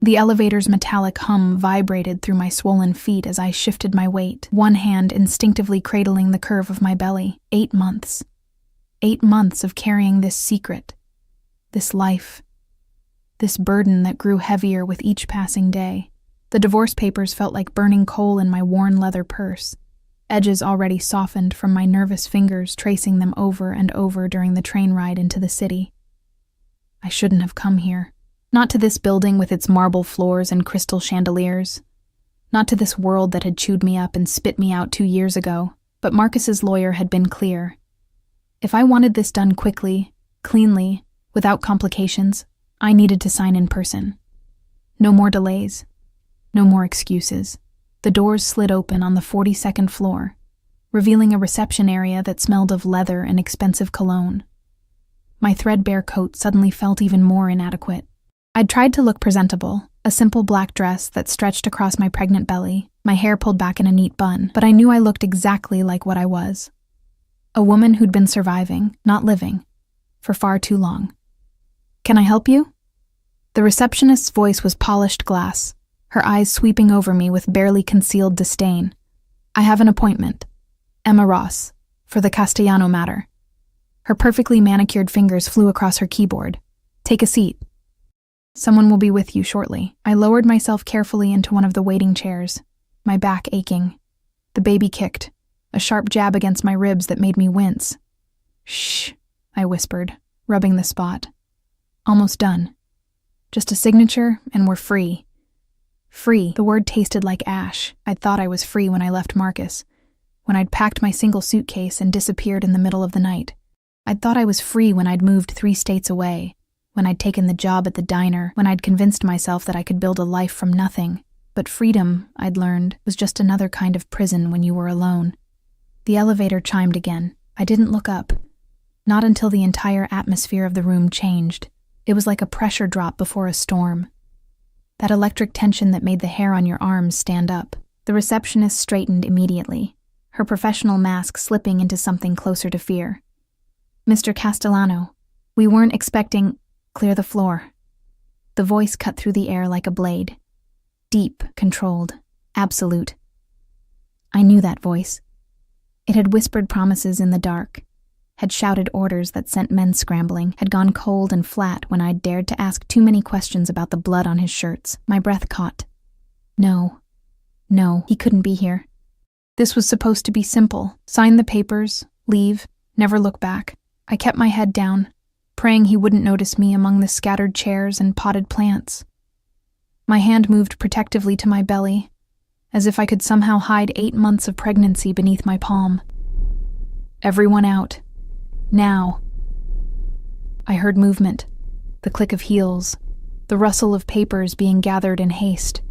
The elevator's metallic hum vibrated through my swollen feet as I shifted my weight, one hand instinctively cradling the curve of my belly. 8 months. 8 months of carrying this secret, this life, this burden that grew heavier with each passing day. The divorce papers felt like burning coal in my worn leather purse, edges already softened from my nervous fingers tracing them over and over during the train ride into the city. I shouldn't have come here. Not to this building with its marble floors and crystal chandeliers. Not to this world that had chewed me up and spit me out 2 years ago. But Marcus's lawyer had been clear. If I wanted this done quickly, cleanly, without complications, I needed to sign in person. No more delays. No more excuses. The doors slid open on the 42nd floor, revealing a reception area that smelled of leather and expensive cologne. My threadbare coat suddenly felt even more inadequate. I'd tried to look presentable, a simple black dress that stretched across my pregnant belly, my hair pulled back in a neat bun, but I knew I looked exactly like what I was. A woman who'd been surviving, not living, for far too long. "Can I help you?" The receptionist's voice was polished glass, her eyes sweeping over me with barely concealed disdain. "I have an appointment. Emma Ross, for the Castellano matter." Her perfectly manicured fingers flew across her keyboard. "Take a seat. Someone will be with you shortly." I lowered myself carefully into one of the waiting chairs, my back aching. The baby kicked, a sharp jab against my ribs that made me wince. "Shh," I whispered, rubbing the spot. "Almost done. Just a signature, and we're free." Free. The word tasted like ash. I'd thought I was free when I left Marcus, when I'd packed my single suitcase and disappeared in the middle of the night. I'd thought I was free when I'd moved 3 states away, when I'd taken the job at the diner, when I'd convinced myself that I could build a life from nothing. But freedom, I'd learned, was just another kind of prison when you were alone. The elevator chimed again. I didn't look up. Not until the entire atmosphere of the room changed. It was like a pressure drop before a storm. That electric tension that made the hair on your arms stand up. The receptionist straightened immediately, her professional mask slipping into something closer to fear. "Mr. Castellano, we weren't expecting—" "Clear the floor." The voice cut through the air like a blade. Deep, controlled, absolute. I knew that voice. It had whispered promises in the dark, had shouted orders that sent men scrambling, had gone cold and flat when I'd dared to ask too many questions about the blood on his shirts. My breath caught. No, he couldn't be here. This was supposed to be simple. Sign the papers, leave, never look back. I kept my head down, praying he wouldn't notice me among the scattered chairs and potted plants. My hand moved protectively to my belly, as if I could somehow hide 8 months of pregnancy beneath my palm. Everyone out. Now. I heard movement, the click of heels, the rustle of papers being gathered in haste,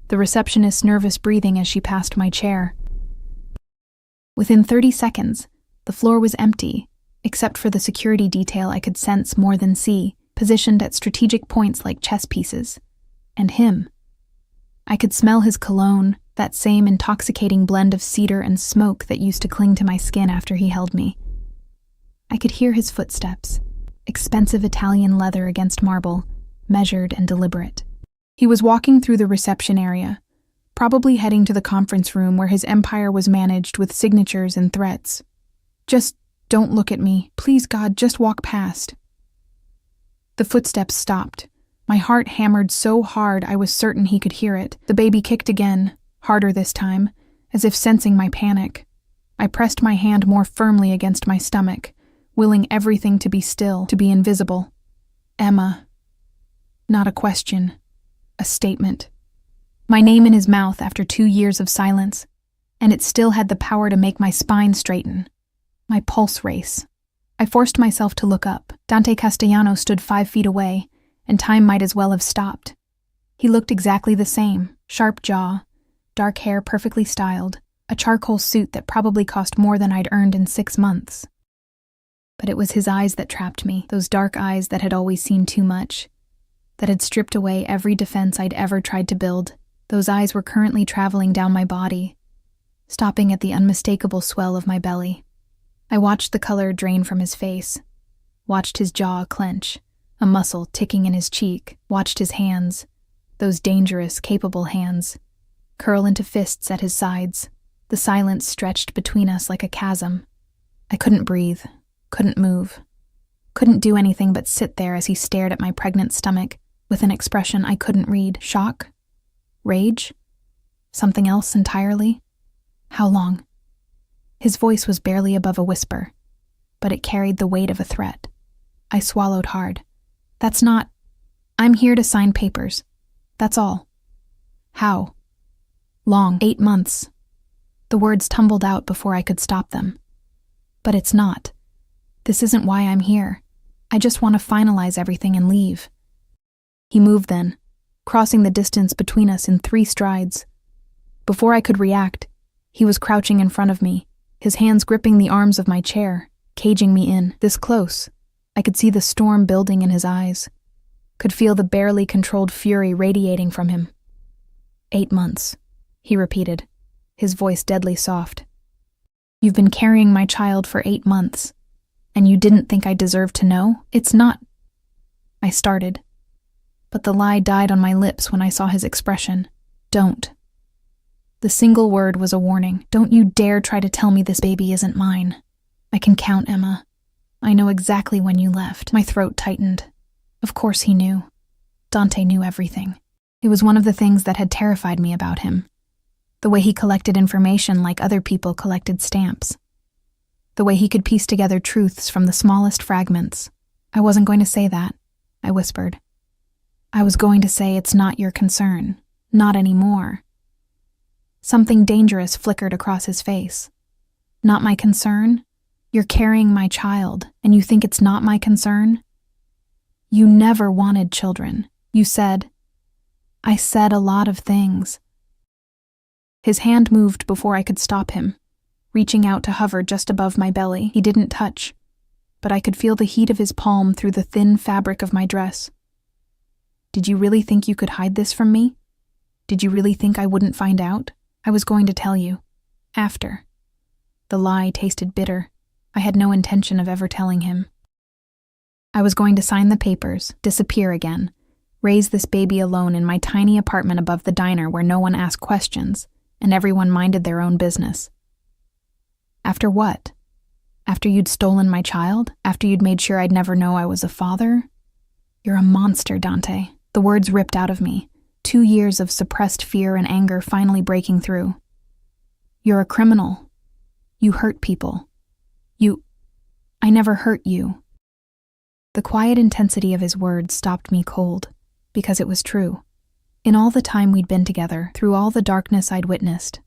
the receptionist's nervous breathing as she passed my chair. Within 30 seconds, the floor was empty, except for the security detail I could sense more than see, positioned at strategic points like chess pieces. And him. I could smell his cologne, that same intoxicating blend of cedar and smoke that used to cling to my skin after he held me. I could hear his footsteps, expensive Italian leather against marble, measured and deliberate. He was walking through the reception area, probably heading to the conference room where his empire was managed with signatures and threats. "Just don't look at me. Please, God, just walk past." The footsteps stopped. My heart hammered so hard I was certain he could hear it. The baby kicked again, harder this time, as if sensing my panic. I pressed my hand more firmly against my stomach, willing everything to be still, to be invisible. Emma. Not a question. A statement. My name in his mouth after 2 years of silence, and it still had the power to make my spine straighten. My pulse race. I forced myself to look up. Dante Castellano stood 5 feet away, and time might as well have stopped. He looked exactly the same, sharp jaw, dark hair perfectly styled, a charcoal suit that probably cost more than I'd earned in 6 months. But it was his eyes that trapped me, those dark eyes that had always seen too much, that had stripped away every defense I'd ever tried to build. Those eyes were currently traveling down my body, stopping at the unmistakable swell of my belly. I watched the color drain from his face, watched his jaw clench, a muscle ticking in his cheek, watched his hands, those dangerous, capable hands, curl into fists at his sides. The silence stretched between us like a chasm. I couldn't breathe, couldn't move, couldn't do anything but sit there as he stared at my pregnant stomach with an expression I couldn't read. Shock? Rage? Something else entirely? How long? His voice was barely above a whisper, but it carried the weight of a threat. I swallowed hard. That's not... I'm here to sign papers. That's all. How? Long. 8 months. The words tumbled out before I could stop them. But it's not. This isn't why I'm here. I just want to finalize everything and leave. He moved then, crossing the distance between us in 3 strides. Before I could react, he was crouching in front of me, his hands gripping the arms of my chair, caging me in. This close, I could see the storm building in his eyes, could feel the barely controlled fury radiating from him. 8 months, he repeated, his voice deadly soft. You've been carrying my child for 8 months, and you didn't think I deserved to know? It's not... I started, but the lie died on my lips when I saw his expression. Don't. The single word was a warning. Don't you dare try to tell me this baby isn't mine. I can count, Emma. I know exactly when you left. My throat tightened. Of course he knew. Dante knew everything. It was one of the things that had terrified me about him. The way he collected information like other people collected stamps. The way he could piece together truths from the smallest fragments. I wasn't going to say that, I whispered. I was going to say it's not your concern. Not anymore. Something dangerous flickered across his face. Not my concern? You're carrying my child, and you think it's not my concern? You never wanted children. You said... I said a lot of things. His hand moved before I could stop him, reaching out to hover just above my belly. He didn't touch, but I could feel the heat of his palm through the thin fabric of my dress. Did you really think you could hide this from me? Did you really think I wouldn't find out? I was going to tell you. After. The lie tasted bitter. I had no intention of ever telling him. I was going to sign the papers, disappear again, raise this baby alone in my tiny apartment above the diner where no one asked questions, and everyone minded their own business. After what? After you'd stolen my child? After you'd made sure I'd never know I was a father? You're a monster, Dante. The words ripped out of me, 2 years of suppressed fear and anger finally breaking through. You're a criminal. You hurt people. I never hurt you. The quiet intensity of his words stopped me cold, because it was true. In all the time we'd been together, through all the darkness I'd witnessed,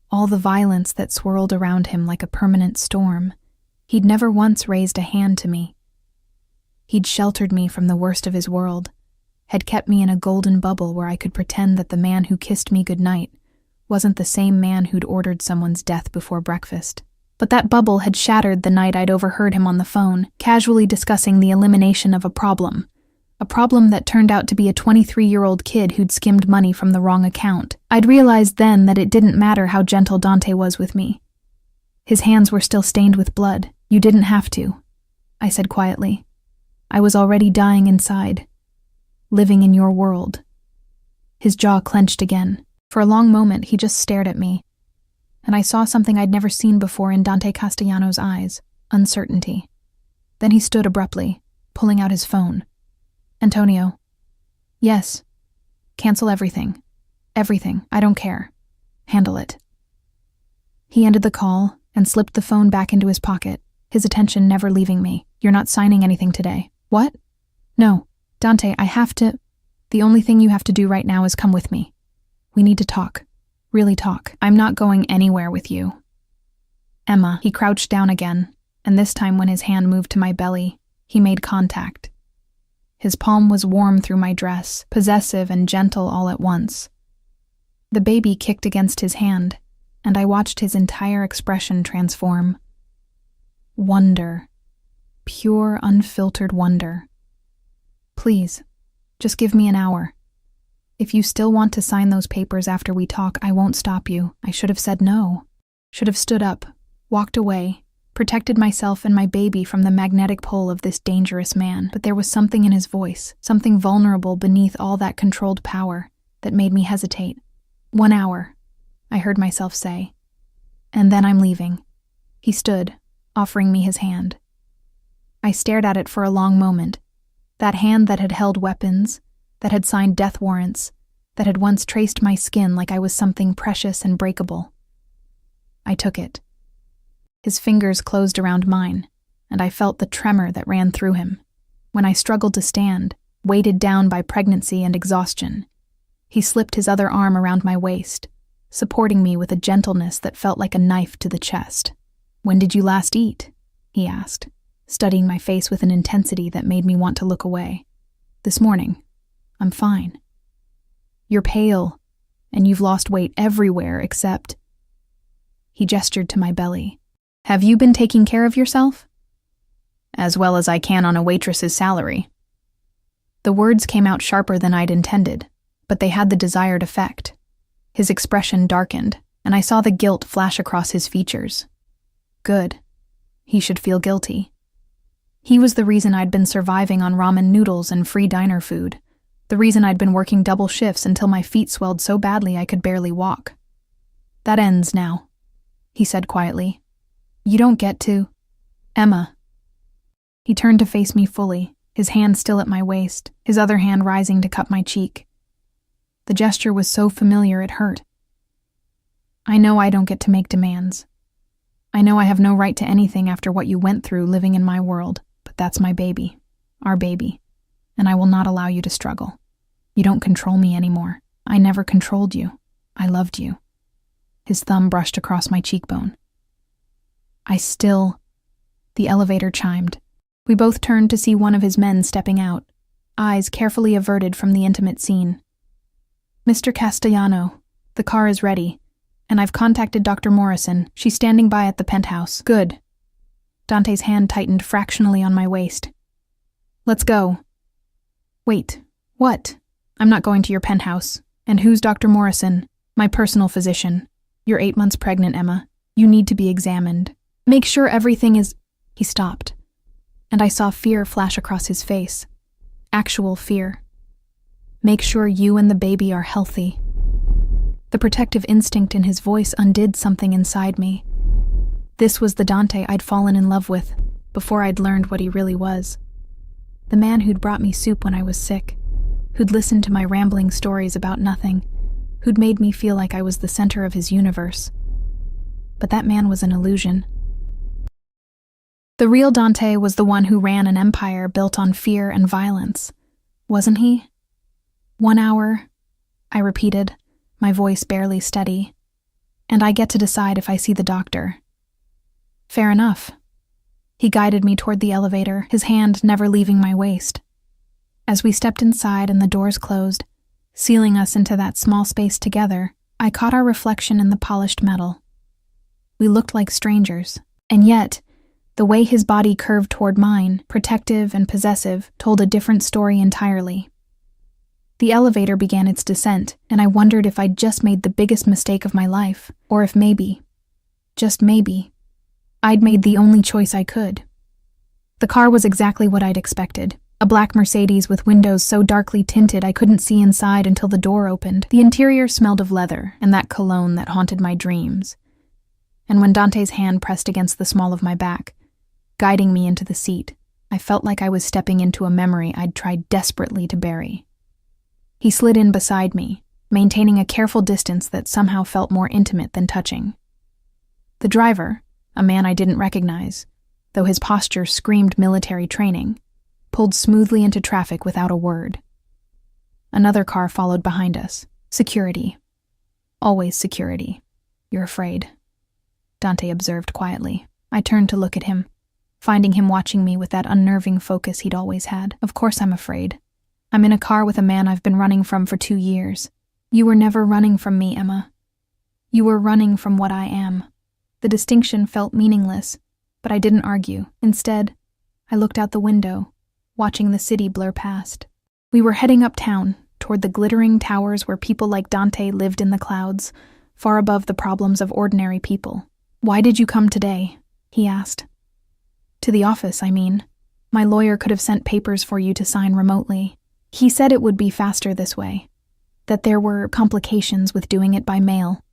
all the violence that swirled around him like a permanent storm, he'd never once raised a hand to me. He'd sheltered me from the worst of his world, had kept me in a golden bubble where I could pretend that the man who kissed me goodnight wasn't the same man who'd ordered someone's death before breakfast. But that bubble had shattered the night I'd overheard him on the phone, casually discussing the elimination of a problem that turned out to be a 23-year-old kid who'd skimmed money from the wrong account. I'd realized then that it didn't matter how gentle Dante was with me. His hands were still stained with blood. You didn't have to, I said quietly. I was already dying inside, living in your world. His jaw clenched again. For a long moment, he just stared at me, and I saw something I'd never seen before in Dante Castellano's eyes, uncertainty. Then he stood abruptly, pulling out his phone. Antonio. Yes. Cancel everything. Everything. I don't care. Handle it. He ended the call and slipped the phone back into his pocket, his attention never leaving me. You're not signing anything today. What? No. Dante, I have to... The only thing you have to do right now is come with me. We need to talk. Really talk. I'm not going anywhere with you. Emma. He crouched down again, and this time when his hand moved to my belly, he made contact. His palm was warm through my dress, possessive and gentle all at once. The baby kicked against his hand, and I watched his entire expression transform. Wonder. Pure, unfiltered wonder. Please, just give me an hour. If you still want to sign those papers after we talk, I won't stop you. I should have said no. Should have stood up, walked away, protected myself and my baby from the magnetic pull of this dangerous man. But there was something in his voice, something vulnerable beneath all that controlled power. that made me hesitate. 1 hour, I heard myself say. And then I'm leaving. He stood, offering me his hand. I stared at it for a long moment. That hand that had held weapons, that had signed death warrants, that had once traced my skin like I was something precious and breakable. I took it. His fingers closed around mine, and I felt the tremor that ran through him. When I struggled to stand, weighted down by pregnancy and exhaustion, he slipped his other arm around my waist, supporting me with a gentleness that felt like a knife to the chest. "When did you last eat?" he asked, studying my face with an intensity that made me want to look away. "This morning. I'm fine." "You're pale, and you've lost weight everywhere except—" He gestured to my belly. "Have you been taking care of yourself?" "As well as I can on a waitress's salary." The words came out sharper than I'd intended, but they had the desired effect. His expression darkened, and I saw the guilt flash across his features. Good. He should feel guilty. He was the reason I'd been surviving on ramen noodles and free diner food, the reason I'd been working double shifts until my feet swelled so badly I could barely walk. "That ends now," he said quietly. "You don't get to—" "Emma." He turned to face me fully, his hand still at my waist, his other hand rising to cup my cheek. The gesture was so familiar it hurt. "I know I don't get to make demands. I know I have no right to anything after what you went through living in my world, but that's my baby, our baby, and I will not allow you to struggle. You don't control me anymore. I never controlled you. I loved you." His thumb brushed across my cheekbone. The elevator chimed. We both turned to see one of his men stepping out, eyes carefully averted from the intimate scene. "Mr. Castellano, the car is ready, and I've contacted Dr. Morrison. She's standing by at the penthouse." "Good." Dante's hand tightened fractionally on my waist. "Let's go." "Wait, what?" "I'm not going to your penthouse. And who's Dr. Morrison?" "My personal physician. You're 8 months pregnant, Emma. You need to be examined. Make sure everything is—" He stopped, and I saw fear flash across his face. Actual fear. "Make sure you and the baby are healthy." The protective instinct in his voice undid something inside me. This was the Dante I'd fallen in love with before I'd learned what he really was. The man who'd brought me soup when I was sick, who'd listened to my rambling stories about nothing, who'd made me feel like I was the center of his universe. But that man was an illusion. The real Dante was the one who ran an empire built on fear and violence, wasn't he? 1 hour, I repeated, my voice barely steady. "And I get to decide if I see the doctor." "Fair enough." He guided me toward the elevator, his hand never leaving my waist. As we stepped inside and the doors closed, sealing us into that small space together, I caught our reflection in the polished metal. We looked like strangers, and yet, the way his body curved toward mine, protective and possessive, told a different story entirely. The elevator began its descent, and I wondered if I'd just made the biggest mistake of my life, or if maybe, just maybe, I'd made the only choice I could. The car was exactly what I'd expected. A black Mercedes with windows so darkly tinted I couldn't see inside until the door opened. The interior smelled of leather and that cologne that haunted my dreams. And when Dante's hand pressed against the small of my back, guiding me into the seat, I felt like I was stepping into a memory I'd tried desperately to bury. He slid in beside me, maintaining a careful distance that somehow felt more intimate than touching. The driver, a man I didn't recognize, though his posture screamed military training, pulled smoothly into traffic without a word. Another car followed behind us. Security. Always security. "You're afraid," Dante observed quietly. I turned to look at him, finding him watching me with that unnerving focus he'd always had. "Of course I'm afraid. I'm in a car with a man I've been running from for 2 years. You were never running from me, Emma. You were running from what I am." The distinction felt meaningless, but I didn't argue. Instead, I looked out the window, watching the city blur past. We were heading uptown, toward the glittering towers where people like Dante lived in the clouds, far above the problems of ordinary people. "Why did you come today?" he asked. "To the office, I mean. My lawyer could have sent papers for you to sign remotely. He said it would be faster this way." that there were complications with doing it by mail.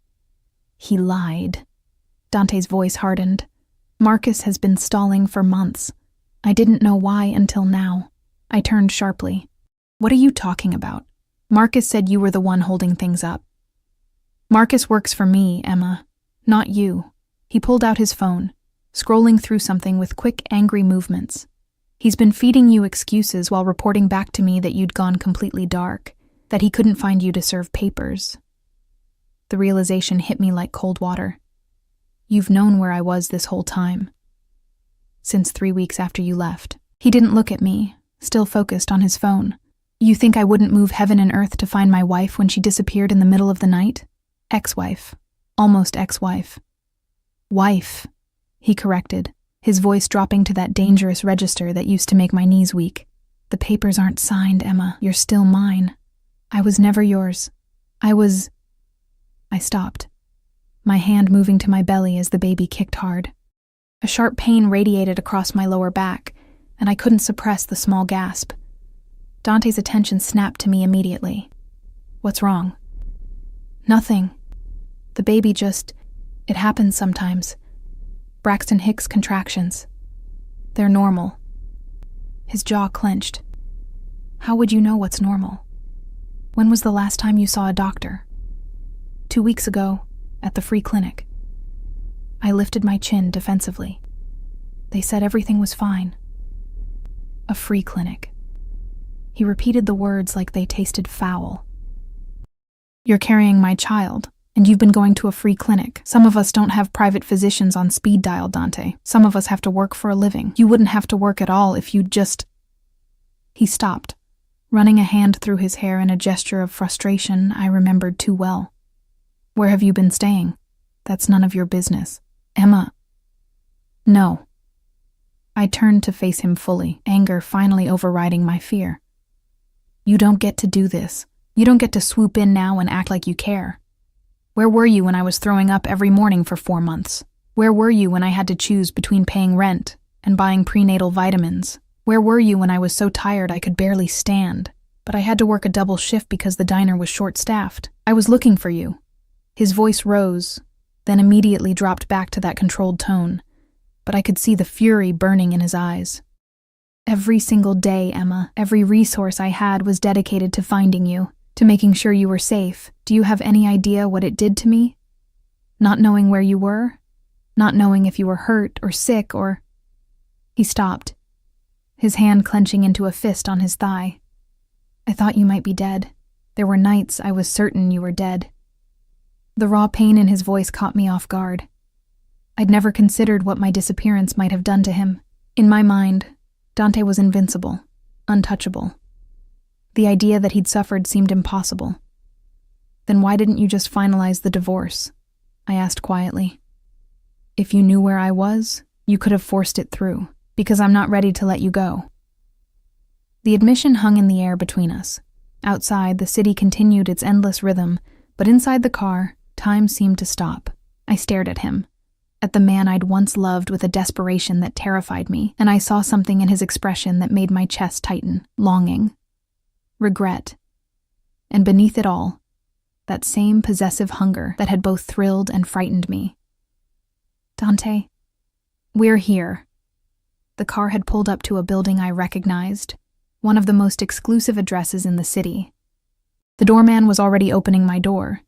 He lied. Dante's voice hardened. Marcus has been stalling for months. I didn't know why until now. I turned sharply. What are you talking about? Marcus said you were the one holding things up. Marcus works for me, Emma, not you. He pulled out his phone, scrolling through something with quick, angry movements. He's been feeding you excuses while reporting back to me that you'd gone completely dark, that he couldn't find you to serve papers. The realization hit me like cold water. You've known where I was this whole time. Since 3 weeks after you left. He didn't look at me, still focused on his phone. You think I wouldn't move heaven and earth to find my wife when she disappeared in the middle of the night? Ex-wife. Almost ex-wife. Wife, he corrected, his voice dropping to that dangerous register that used to make my knees weak. The papers aren't signed, Emma. You're still mine. I was never yours. I stopped, my hand moving to my belly as the baby kicked hard. A sharp pain radiated across my lower back, and I couldn't suppress the small gasp. Dante's attention snapped to me immediately. What's wrong? Nothing. The baby it happens sometimes. Braxton Hicks contractions. They're normal. His jaw clenched. How would you know what's normal? When was the last time you saw a doctor? 2 weeks ago, at the free clinic. I lifted my chin defensively. They said everything was fine. A free clinic. He repeated the words like they tasted foul. You're carrying my child, and you've been going to a free clinic. Some of us don't have private physicians on speed dial, Dante. Some of us have to work for a living. You wouldn't have to work at all if you'd just... He stopped, running a hand through his hair in a gesture of frustration I remembered too well. Where have you been staying? That's none of your business. Emma. No. I turned to face him fully, anger finally overriding my fear. You don't get to do this. You don't get to swoop in now and act like you care. Where were you when I was throwing up every morning for 4 months? Where were you when I had to choose between paying rent and buying prenatal vitamins? Where were you when I was so tired I could barely stand, but I had to work a double shift because the diner was short-staffed? I was looking for you. His voice rose, then immediately dropped back to that controlled tone, but I could see the fury burning in his eyes. Every single day, Emma, every resource I had was dedicated to finding you, to making sure you were safe. Do you have any idea what it did to me? Not knowing where you were? Not knowing if you were hurt or sick or... He stopped, his hand clenching into a fist on his thigh. I thought you might be dead. There were nights I was certain you were dead. The raw pain in his voice caught me off guard. I'd never considered what my disappearance might have done to him. In my mind, Dante was invincible, untouchable. The idea that he'd suffered seemed impossible. Then why didn't you just finalize the divorce? I asked quietly. If you knew where I was, you could have forced it through, because I'm not ready to let you go. The admission hung in the air between us. Outside, the city continued its endless rhythm, but inside the car, time seemed to stop. I stared at him, at the man I'd once loved with a desperation that terrified me, and I saw something in his expression that made my chest tighten, longing, regret, and beneath it all, that same possessive hunger that had both thrilled and frightened me. Dante, we're here. The car had pulled up to a building I recognized, one of the most exclusive addresses in the city. The doorman was already opening my door,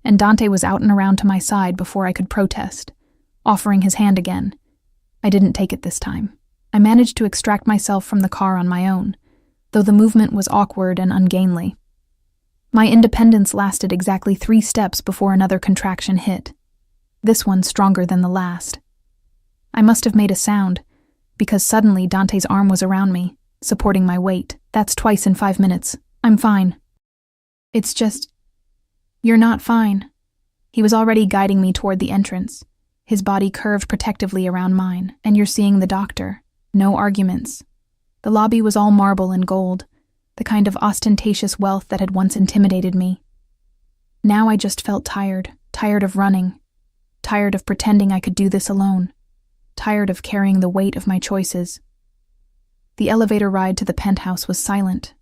and Dante was out and around to my side before I could protest, offering his hand again. I didn't take it this time. I managed to extract myself from the car on my own, though the movement was awkward and ungainly. My independence lasted exactly 3 steps before another contraction hit, this one stronger than the last. I must have made a sound, because suddenly Dante's arm was around me, supporting my weight. That's twice in 5 minutes. I'm fine. It's just... You're not fine. He was already guiding me toward the entrance, his body curved protectively around mine. And you're seeing the doctor. No arguments. The lobby was all marble and gold, the kind of ostentatious wealth that had once intimidated me. Now I just felt tired of running, tired of pretending I could do this alone, tired of carrying the weight of my choices. The elevator ride to the penthouse was silent.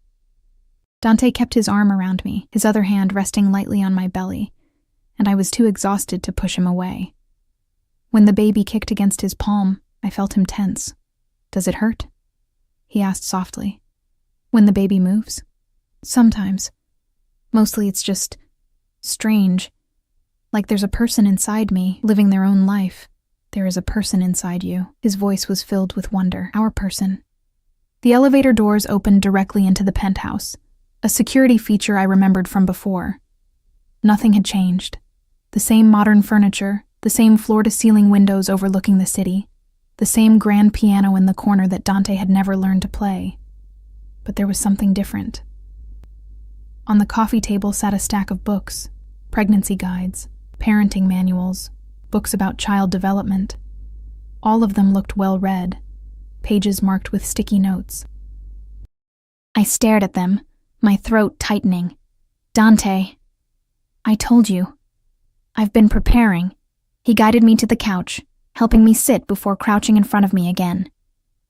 Dante kept his arm around me, his other hand resting lightly on my belly, and I was too exhausted to push him away. When the baby kicked against his palm, I felt him tense. "Does it hurt?" he asked softly. "When the baby moves?" "Sometimes. Mostly it's just strange. Like there's a person inside me, living their own life." "There is a person inside you." His voice was filled with wonder. "Our person." The elevator doors opened directly into the penthouse, a security feature I remembered from before. Nothing had changed. The same modern furniture, the same floor-to-ceiling windows overlooking the city, the same grand piano in the corner that Dante had never learned to play. But there was something different. On the coffee table sat a stack of books, pregnancy guides, parenting manuals, books about child development. All of them looked well read, pages marked with sticky notes. I stared at them, my throat tightening. "Dante, I told you. I've been preparing." He guided me to the couch, helping me sit before crouching in front of me again.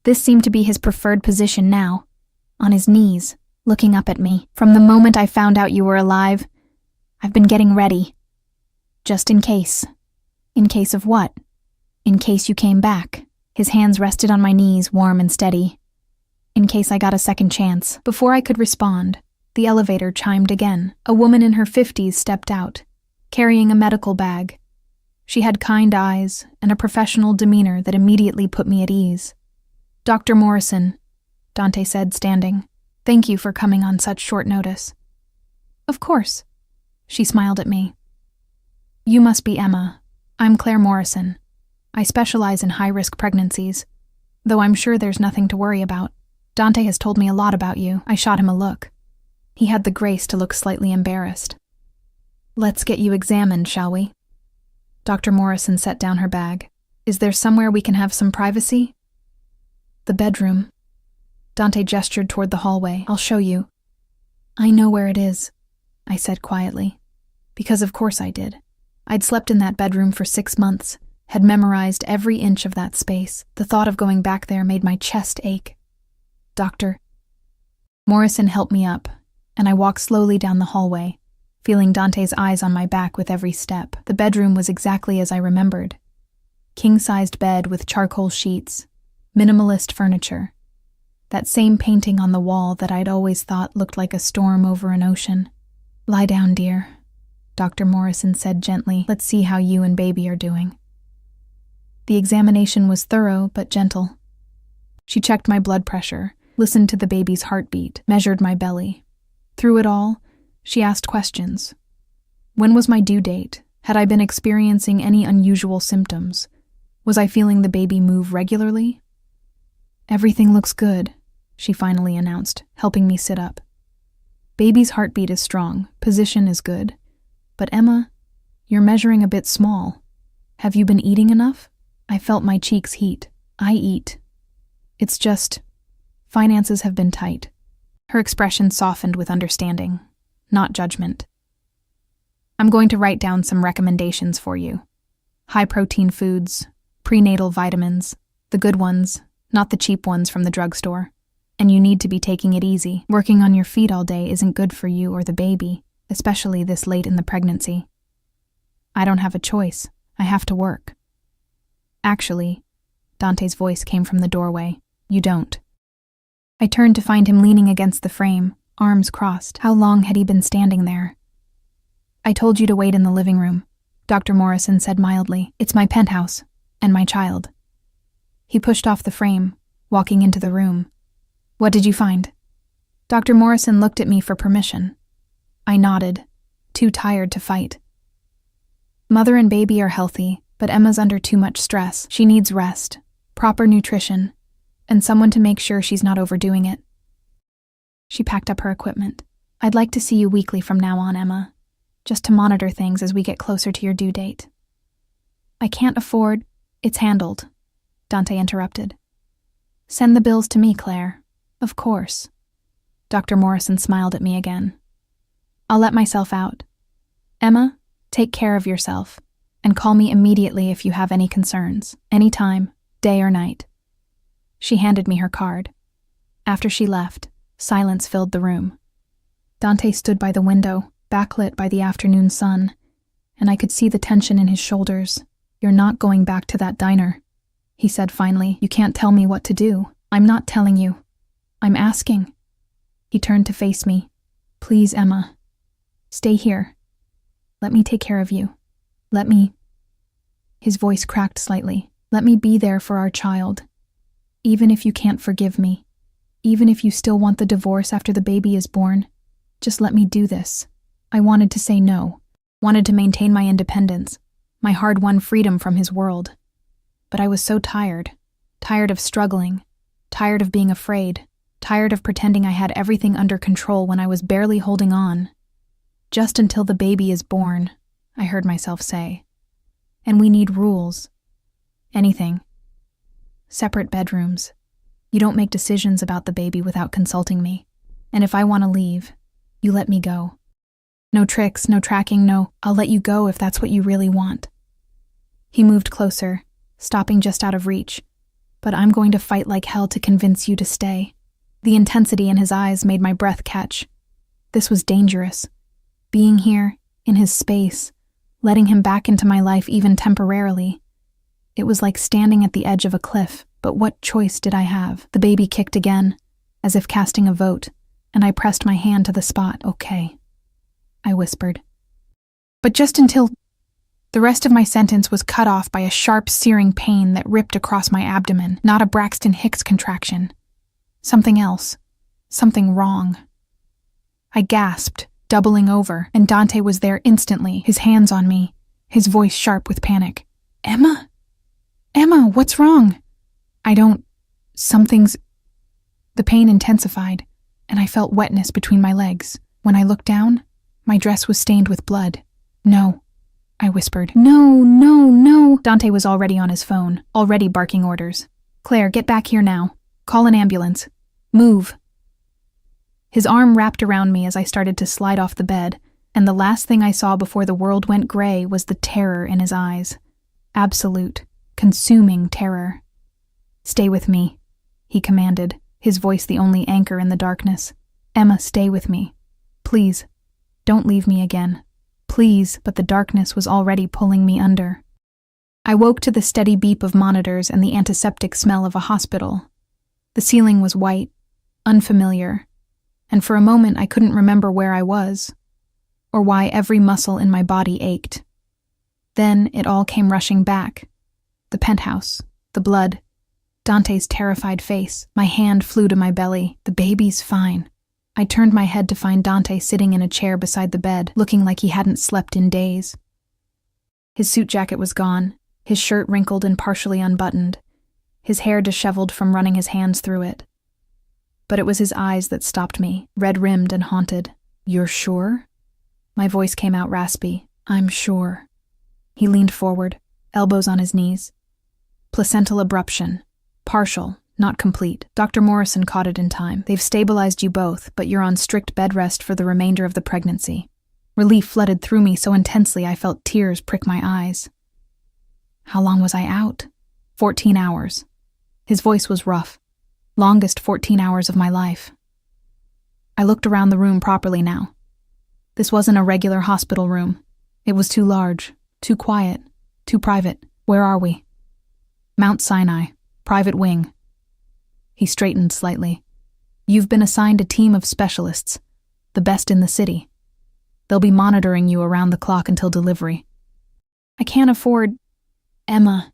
This seemed to be his preferred position now, on his knees, looking up at me. "From the moment I found out you were alive, I've been getting ready. Just in case." "In case of what?" "In case you came back." His hands rested on my knees, warm and steady. "In case I got a second chance." Before I could respond, the elevator chimed again. A woman in her 50s stepped out, carrying a medical bag. She had kind eyes and a professional demeanor that immediately put me at ease. "Dr. Morrison," Dante said, standing. "Thank you for coming on such short notice." "Of course." She smiled at me. "You must be Emma. I'm Claire Morrison. I specialize in high-risk pregnancies, though I'm sure there's nothing to worry about. Dante has told me a lot about you." I shot him a look. He had the grace to look slightly embarrassed. "Let's get you examined, shall we?" Dr. Morrison set down her bag. "Is there somewhere we can have some privacy?" "The bedroom." Dante gestured toward the hallway. "I'll show you." "I know where it is," I said quietly. Because of course I did. I'd slept in that bedroom for 6 months, had memorized every inch of that space. The thought of going back there made my chest ache. "Doctor." Morrison helped me up, and I walked slowly down the hallway, feeling Dante's eyes on my back with every step. The bedroom was exactly as I remembered. King-sized bed with charcoal sheets, minimalist furniture. That same painting on the wall that I'd always thought looked like a storm over an ocean. "Lie down, dear," Dr. Morrison said gently. "Let's see how you and baby are doing." The examination was thorough but gentle. She checked my blood pressure, listened to the baby's heartbeat, measured my belly. Through it all, she asked questions. When was my due date? Had I been experiencing any unusual symptoms? Was I feeling the baby move regularly? "Everything looks good," she finally announced, helping me sit up. "Baby's heartbeat is strong, position is good. But Emma, you're measuring a bit small. Have you been eating enough?" I felt my cheeks heat. "I eat. It's just, finances have been tight." Her expression softened with understanding, not judgment. "I'm going to write down some recommendations for you. High-protein foods, prenatal vitamins, the good ones, not the cheap ones from the drugstore. And you need to be taking it easy. Working on your feet all day isn't good for you or the baby, especially this late in the pregnancy." "I don't have a choice. I have to work." "Actually," Dante's voice came from the doorway, "you don't." I turned to find him leaning against the frame, arms crossed. How long had he been standing there? "I told you to wait in the living room," Dr. Morrison said mildly. "It's my penthouse, and my child." He pushed off the frame, walking into the room. "What did you find?" Dr. Morrison looked at me for permission. I nodded, too tired to fight. "Mother and baby are healthy, but Emma's under too much stress. She needs rest, proper nutrition, and someone to make sure she's not overdoing it." She packed up her equipment. "I'd like to see you weekly from now on, Emma, just to monitor things as we get closer to your due date." "I can't afford—" "It's handled," Dante interrupted. "Send the bills to me, Claire." "Of course." Dr. Morrison smiled at me again. "I'll let myself out. Emma, take care of yourself, and call me immediately if you have any concerns, anytime, day or night." She handed me her card. After she left, silence filled the room. Dante stood by the window, backlit by the afternoon sun, and I could see the tension in his shoulders. "You're not going back to that diner," he said finally. "You can't tell me what to do." "I'm not telling you. I'm asking." He turned to face me. "Please, Emma. Stay here. Let me take care of you. Let me—" His voice cracked slightly. "Let me be there for our child. Even if you can't forgive me, even if you still want the divorce after the baby is born, just let me do this." I wanted to say no, wanted to maintain my independence, my hard-won freedom from his world. But I was so tired of struggling, tired of being afraid, tired of pretending I had everything under control when I was barely holding on. "Just until the baby is born," I heard myself say. "And we need rules. Anything. Separate bedrooms. You don't make decisions about the baby without consulting me. And if I want to leave, you let me go. No tricks, no tracking, no, I'll let you go if that's what you really want." He moved closer, stopping just out of reach. "But I'm going to fight like hell to convince you to stay." The intensity in his eyes made my breath catch. This was dangerous. Being here, in his space, letting him back into my life even temporarily. It was like standing at the edge of a cliff, but what choice did I have? The baby kicked again, as if casting a vote, and I pressed my hand to the spot. "Okay," I whispered. But just until... The rest of my sentence was cut off by a sharp, searing pain that ripped across my abdomen, not a Braxton Hicks contraction. Something else. Something wrong. I gasped, doubling over, and Dante was there instantly, his hands on me, his voice sharp with panic. "Emma? Emma, what's wrong?" Something's... The pain intensified, and I felt wetness between my legs. When I looked down, my dress was stained with blood. "No," I whispered. "No, no, no." Dante was already on his phone, already barking orders. "Claire, get back here now. Call an ambulance. Move." His arm wrapped around me as I started to slide off the bed, and the last thing I saw before the world went gray was the terror in his eyes. Absolute, consuming terror. "Stay with me," he commanded, his voice the only anchor in the darkness. "Emma, stay with me. Please, don't leave me again. Please," but the darkness was already pulling me under. I woke to the steady beep of monitors and the antiseptic smell of a hospital. The ceiling was white, unfamiliar, and for a moment I couldn't remember where I was, or why every muscle in my body ached. Then it all came rushing back. The penthouse, the blood, Dante's terrified face. My hand flew to my belly. "The baby's fine." I turned my head to find Dante sitting in a chair beside the bed, looking like he hadn't slept in days. His suit jacket was gone, his shirt wrinkled and partially unbuttoned, his hair disheveled from running his hands through it. But it was his eyes that stopped me, red-rimmed and haunted. "You're sure?" My voice came out raspy. "I'm sure." He leaned forward, elbows on his knees. "Placental abruption. Partial, not complete. Dr. Morrison caught it in time. They've stabilized you both, but you're on strict bed rest for the remainder of the pregnancy." Relief flooded through me so intensely I felt tears prick my eyes. How long was I out? 14 hours. His voice was rough. Longest 14 hours of my life. I looked around the room properly now. This wasn't a regular hospital room. It was too large, too quiet, too private. "Where are we?" "Mount Sinai, private wing." He straightened slightly. "You've been assigned a team of specialists, the best in the city. They'll be monitoring you around the clock until delivery." "I can't afford... Emma."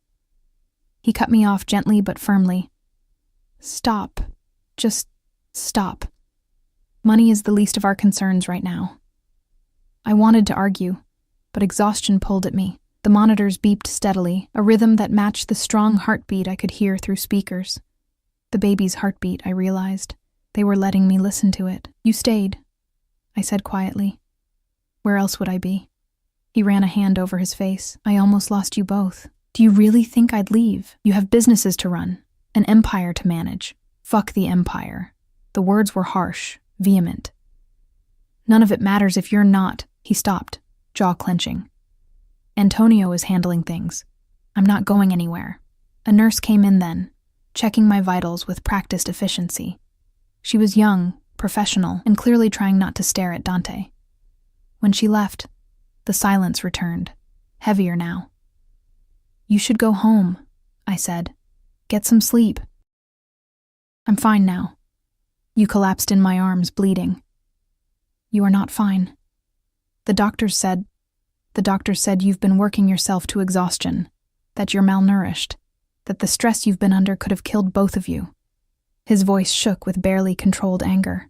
He cut me off gently but firmly. "Stop. Just stop. Money is the least of our concerns right now." I wanted to argue, but exhaustion pulled at me. The monitors beeped steadily, a rhythm that matched the strong heartbeat I could hear through speakers. The baby's heartbeat, I realized. They were letting me listen to it. "You stayed," I said quietly. "Where else would I be?" He ran a hand over his face. "I almost lost you both. Do you really think I'd leave? You have businesses to run, an empire to manage." "Fuck the empire." The words were harsh, vehement. "None of it matters if you're not..." He stopped, jaw clenching. "Antonio is handling things. I'm not going anywhere." A nurse came in then, checking my vitals with practiced efficiency. She was young, professional, and clearly trying not to stare at Dante. When she left, the silence returned, heavier now. "You should go home," I said. "Get some sleep." "I'm fine now." You collapsed in my arms, bleeding. "You are not fine. The doctors said you've been working yourself to exhaustion, that you're malnourished, that the stress you've been under could have killed both of you." His voice shook with barely controlled anger.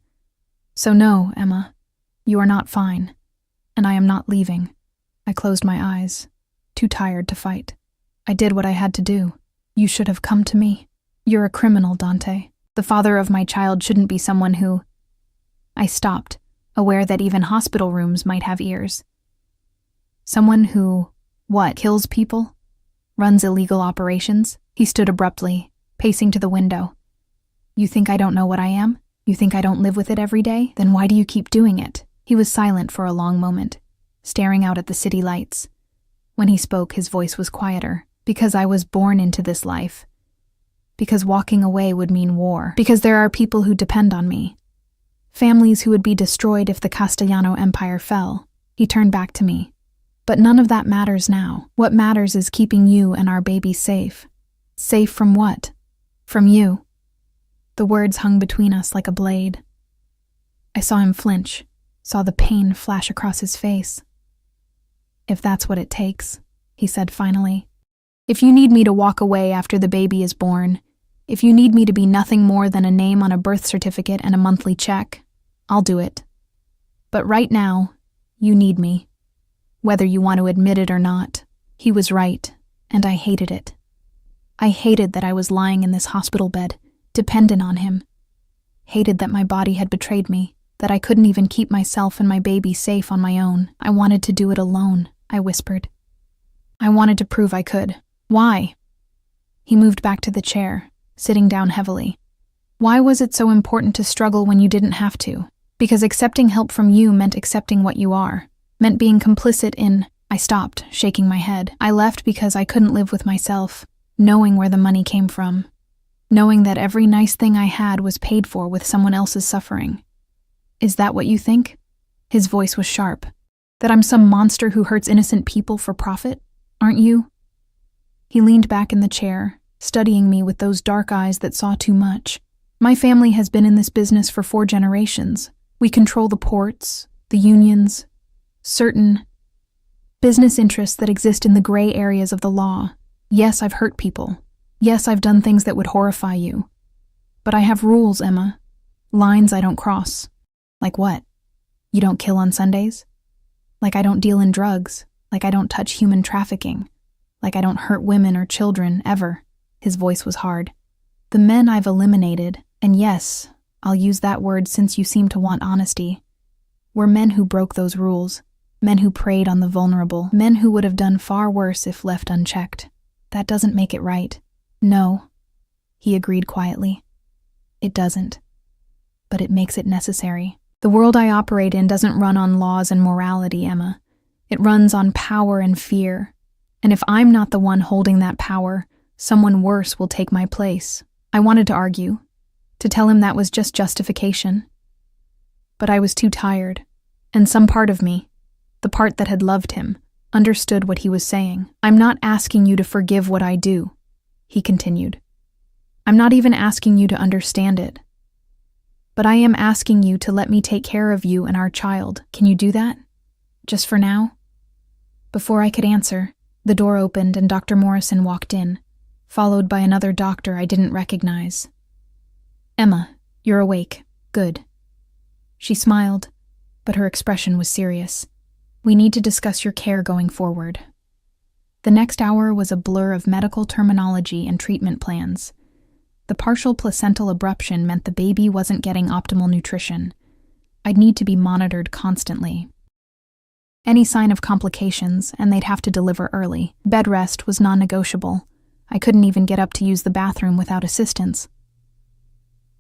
"So no, Emma, you are not fine, and I am not leaving." I closed my eyes, too tired to fight. "I did what I had to do. You should have come to me. You're a criminal, Dante. The father of my child shouldn't be someone who—" I stopped, aware that even hospital rooms might have ears. "Someone who, what, kills people? Runs illegal operations?" He stood abruptly, pacing to the window. "You think I don't know what I am? You think I don't live with it every day? Then why do you keep doing it?" He was silent for a long moment, staring out at the city lights. When he spoke, his voice was quieter. "Because I was born into this life. Because walking away would mean war. Because there are people who depend on me. Families who would be destroyed if the Castellano Empire fell." He turned back to me. "But none of that matters now. What matters is keeping you and our baby safe." "Safe from what?" "From you." The words hung between us like a blade. I saw him flinch, saw the pain flash across his face. "If that's what it takes," he said finally. "If you need me to walk away after the baby is born, if you need me to be nothing more than a name on a birth certificate and a monthly check, I'll do it. But right now, you need me. Whether you want to admit it or not." He was right, and I hated it. I hated that I was lying in this hospital bed, dependent on him. Hated that my body had betrayed me, that I couldn't even keep myself and my baby safe on my own. I wanted to do it alone, I whispered. I wanted to prove I could. "Why?" He moved back to the chair, sitting down heavily. "Why was it so important to struggle when you didn't have to? Because accepting help from you meant accepting what you are, meant being complicit in—" I stopped, shaking my head. "I left because I couldn't live with myself, knowing where the money came from, knowing that every nice thing I had was paid for with someone else's suffering." "Is that what you think?" His voice was sharp. "That I'm some monster who hurts innocent people for profit? Aren't you?" He leaned back in the chair, studying me with those dark eyes that saw too much. "My family has been in this business for 4 generations. We control the ports, the unions, certain business interests that exist in the gray areas of the law. Yes, I've hurt people. Yes, I've done things that would horrify you. But I have rules, Emma. Lines I don't cross." "Like what? You don't kill on Sundays? Like I don't deal in drugs? Like I don't touch human trafficking? Like I don't hurt women or children, ever?" His voice was hard. "The men I've eliminated, and yes, I'll use that word since you seem to want honesty, were men who broke those rules, men who preyed on the vulnerable, men who would have done far worse if left unchecked. That doesn't make it right." "No," he agreed quietly. "It doesn't. But it makes it necessary. The world I operate in doesn't run on laws and morality, Emma. It runs on power and fear. And if I'm not the one holding that power, someone worse will take my place." I wanted to argue, to tell him that was just justification. But I was too tired, and some part of me, the part that had loved him, understood what he was saying. "I'm not asking you to forgive what I do," he continued. "I'm not even asking you to understand it. But I am asking you to let me take care of you and our child. Can you do that? Just for now?" Before I could answer, the door opened and Dr. Morrison walked in, followed by another doctor I didn't recognize. "Emma, you're awake. Good." She smiled, but her expression was serious. "We need to discuss your care going forward." The next hour was a blur of medical terminology and treatment plans. The partial placental abruption meant the baby wasn't getting optimal nutrition. I'd need to be monitored constantly. Any sign of complications, and they'd have to deliver early. Bed rest was non-negotiable. I couldn't even get up to use the bathroom without assistance.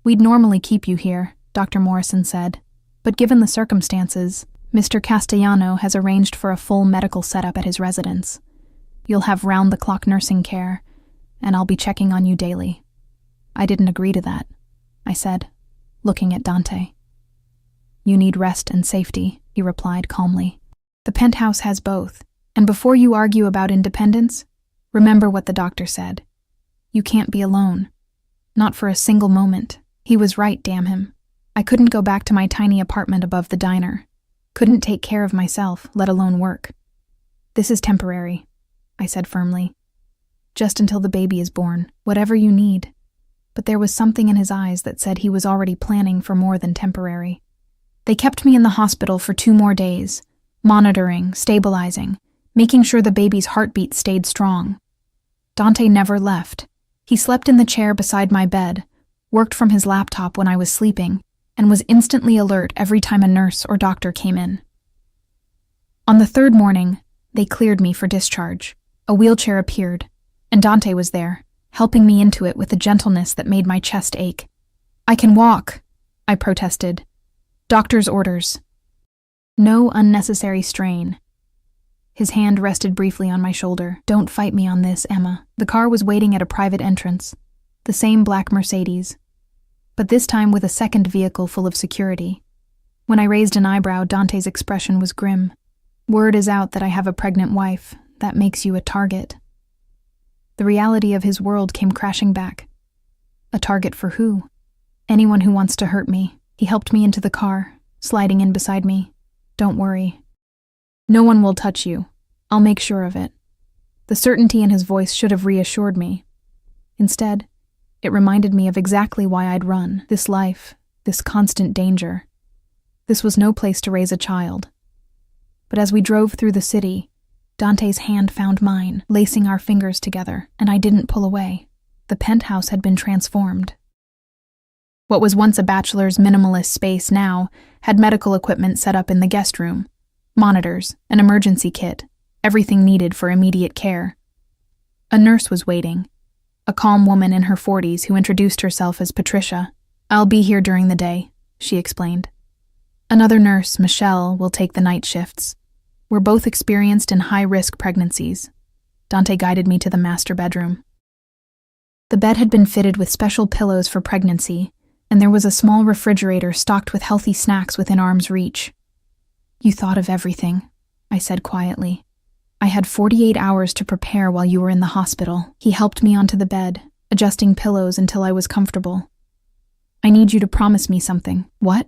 "We'd normally keep you here," Dr. Morrison said, "but given the circumstances, Mr. Castellano has arranged for a full medical setup at his residence. You'll have round-the-clock nursing care, and I'll be checking on you daily." "I didn't agree to that," I said, looking at Dante. You need rest and safety, he replied calmly. The penthouse has both, and before you argue about independence, remember what the doctor said. You can't be alone. Not for a single moment. He was right, damn him. I couldn't go back to my tiny apartment above the diner. Couldn't take care of myself, let alone work. This is temporary, I said firmly. Just until the baby is born, whatever you need. But there was something in his eyes that said he was already planning for more than temporary. They kept me in the hospital for 2 more days, monitoring, stabilizing, making sure the baby's heartbeat stayed strong. Dante never left. He slept in the chair beside my bed, worked from his laptop when I was sleeping, and was instantly alert every time a nurse or doctor came in. On the 3rd morning, they cleared me for discharge. A wheelchair appeared, and Dante was there, helping me into it with a gentleness that made my chest ache. I can walk, I protested. Doctor's orders. No unnecessary strain. His hand rested briefly on my shoulder. Don't fight me on this, Emma. The car was waiting at a private entrance, the same black Mercedes, but this time with a second vehicle full of security. When I raised an eyebrow, Dante's expression was grim. Word is out that I have a pregnant wife. That makes you a target. The reality of his world came crashing back. A target for who? Anyone who wants to hurt me. He helped me into the car, sliding in beside me. Don't worry. No one will touch you. I'll make sure of it. The certainty in his voice should have reassured me. Instead, it reminded me of exactly why I'd run. This life, this constant danger. This was no place to raise a child. But as we drove through the city, Dante's hand found mine, lacing our fingers together, and I didn't pull away. The penthouse had been transformed. What was once a bachelor's minimalist space now had medical equipment set up in the guest room. Monitors, an emergency kit, everything needed for immediate care. A nurse was waiting, a calm woman in her 40s who introduced herself as Patricia. I'll be here during the day, she explained. Another nurse, Michelle, will take the night shifts. We're both experienced in high-risk pregnancies. Dante guided me to the master bedroom. The bed had been fitted with special pillows for pregnancy, and there was a small refrigerator stocked with healthy snacks within arm's reach. You thought of everything, I said quietly. I had 48 hours to prepare while you were in the hospital. He helped me onto the bed, adjusting pillows until I was comfortable. I need you to promise me something. What?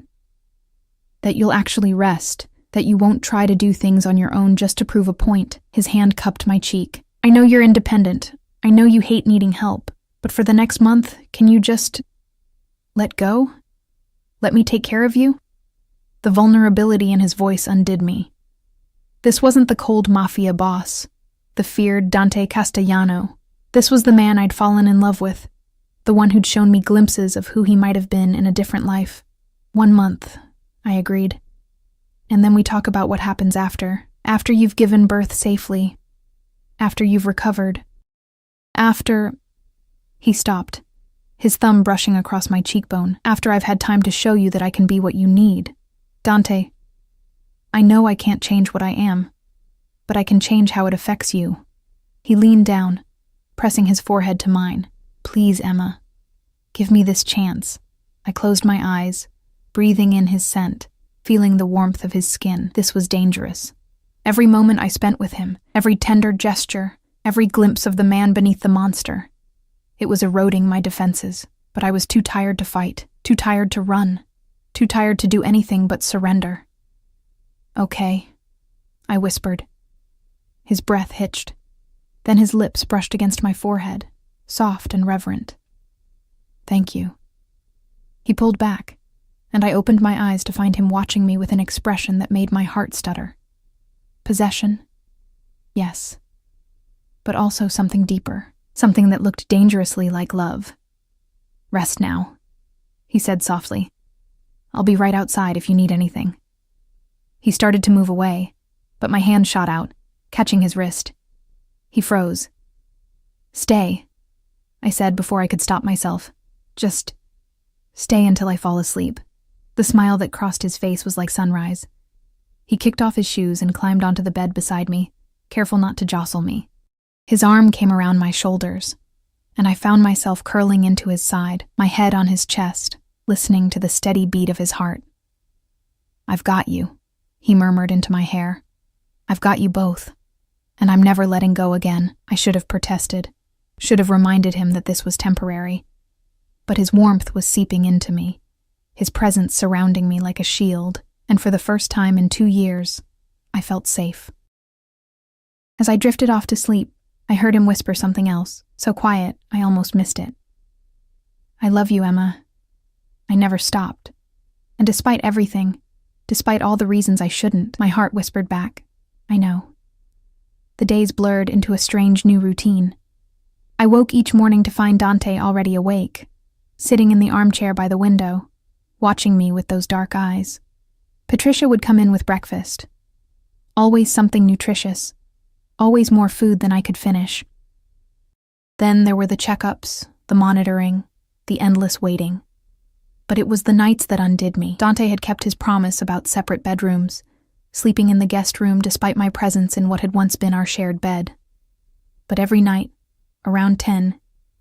That you'll actually rest, that you won't try to do things on your own just to prove a point. His hand cupped my cheek. I know you're independent. I know you hate needing help. But for the next month, can you just let go? Let me take care of you? The vulnerability in his voice undid me. This wasn't the cold Mafia boss, the feared Dante Castellano. This was the man I'd fallen in love with, the one who'd shown me glimpses of who he might have been in a different life. 1 month, I agreed. And then we talk about what happens after you've given birth safely, after you've recovered, after... He stopped, his thumb brushing across my cheekbone. After I've had time to show you that I can be what you need. Dante, I know I can't change what I am, but I can change how it affects you. He leaned down, pressing his forehead to mine. Please, Emma, give me this chance. I closed my eyes, breathing in his scent, feeling the warmth of his skin. This was dangerous. Every moment I spent with him, every tender gesture, every glimpse of the man beneath the monster. It was eroding my defenses, but I was too tired to fight, too tired to run, too tired to do anything but surrender. Okay, I whispered. His breath hitched. Then his lips brushed against my forehead, soft and reverent. Thank you. He pulled back, and I opened my eyes to find him watching me with an expression that made my heart stutter. Possession? Yes. But also something deeper, something that looked dangerously like love. Rest now, he said softly. I'll be right outside if you need anything. He started to move away, but my hand shot out, catching his wrist. He froze. Stay, I said before I could stop myself. Just stay until I fall asleep. The smile that crossed his face was like sunrise. He kicked off his shoes and climbed onto the bed beside me, careful not to jostle me. His arm came around my shoulders, and I found myself curling into his side, my head on his chest, listening to the steady beat of his heart. "I've got you," he murmured into my hair. "I've got you both. And I'm never letting go again." I should have protested, should have reminded him that this was temporary. But his warmth was seeping into me, his presence surrounding me like a shield, and for the first time in 2 years, I felt safe. As I drifted off to sleep, I heard him whisper something else, so quiet I almost missed it. "I love you, Emma." I never stopped. And despite everything, despite all the reasons I shouldn't, my heart whispered back, "I know." The days blurred into a strange new routine. I woke each morning to find Dante already awake, sitting in the armchair by the window, watching me with those dark eyes. Patricia would come in with breakfast. Always something nutritious, always more food than I could finish. Then there were the checkups, the monitoring, the endless waiting. But it was the nights that undid me. Dante had kept his promise about separate bedrooms, sleeping in the guest room despite my presence in what had once been our shared bed. But every night, around 10,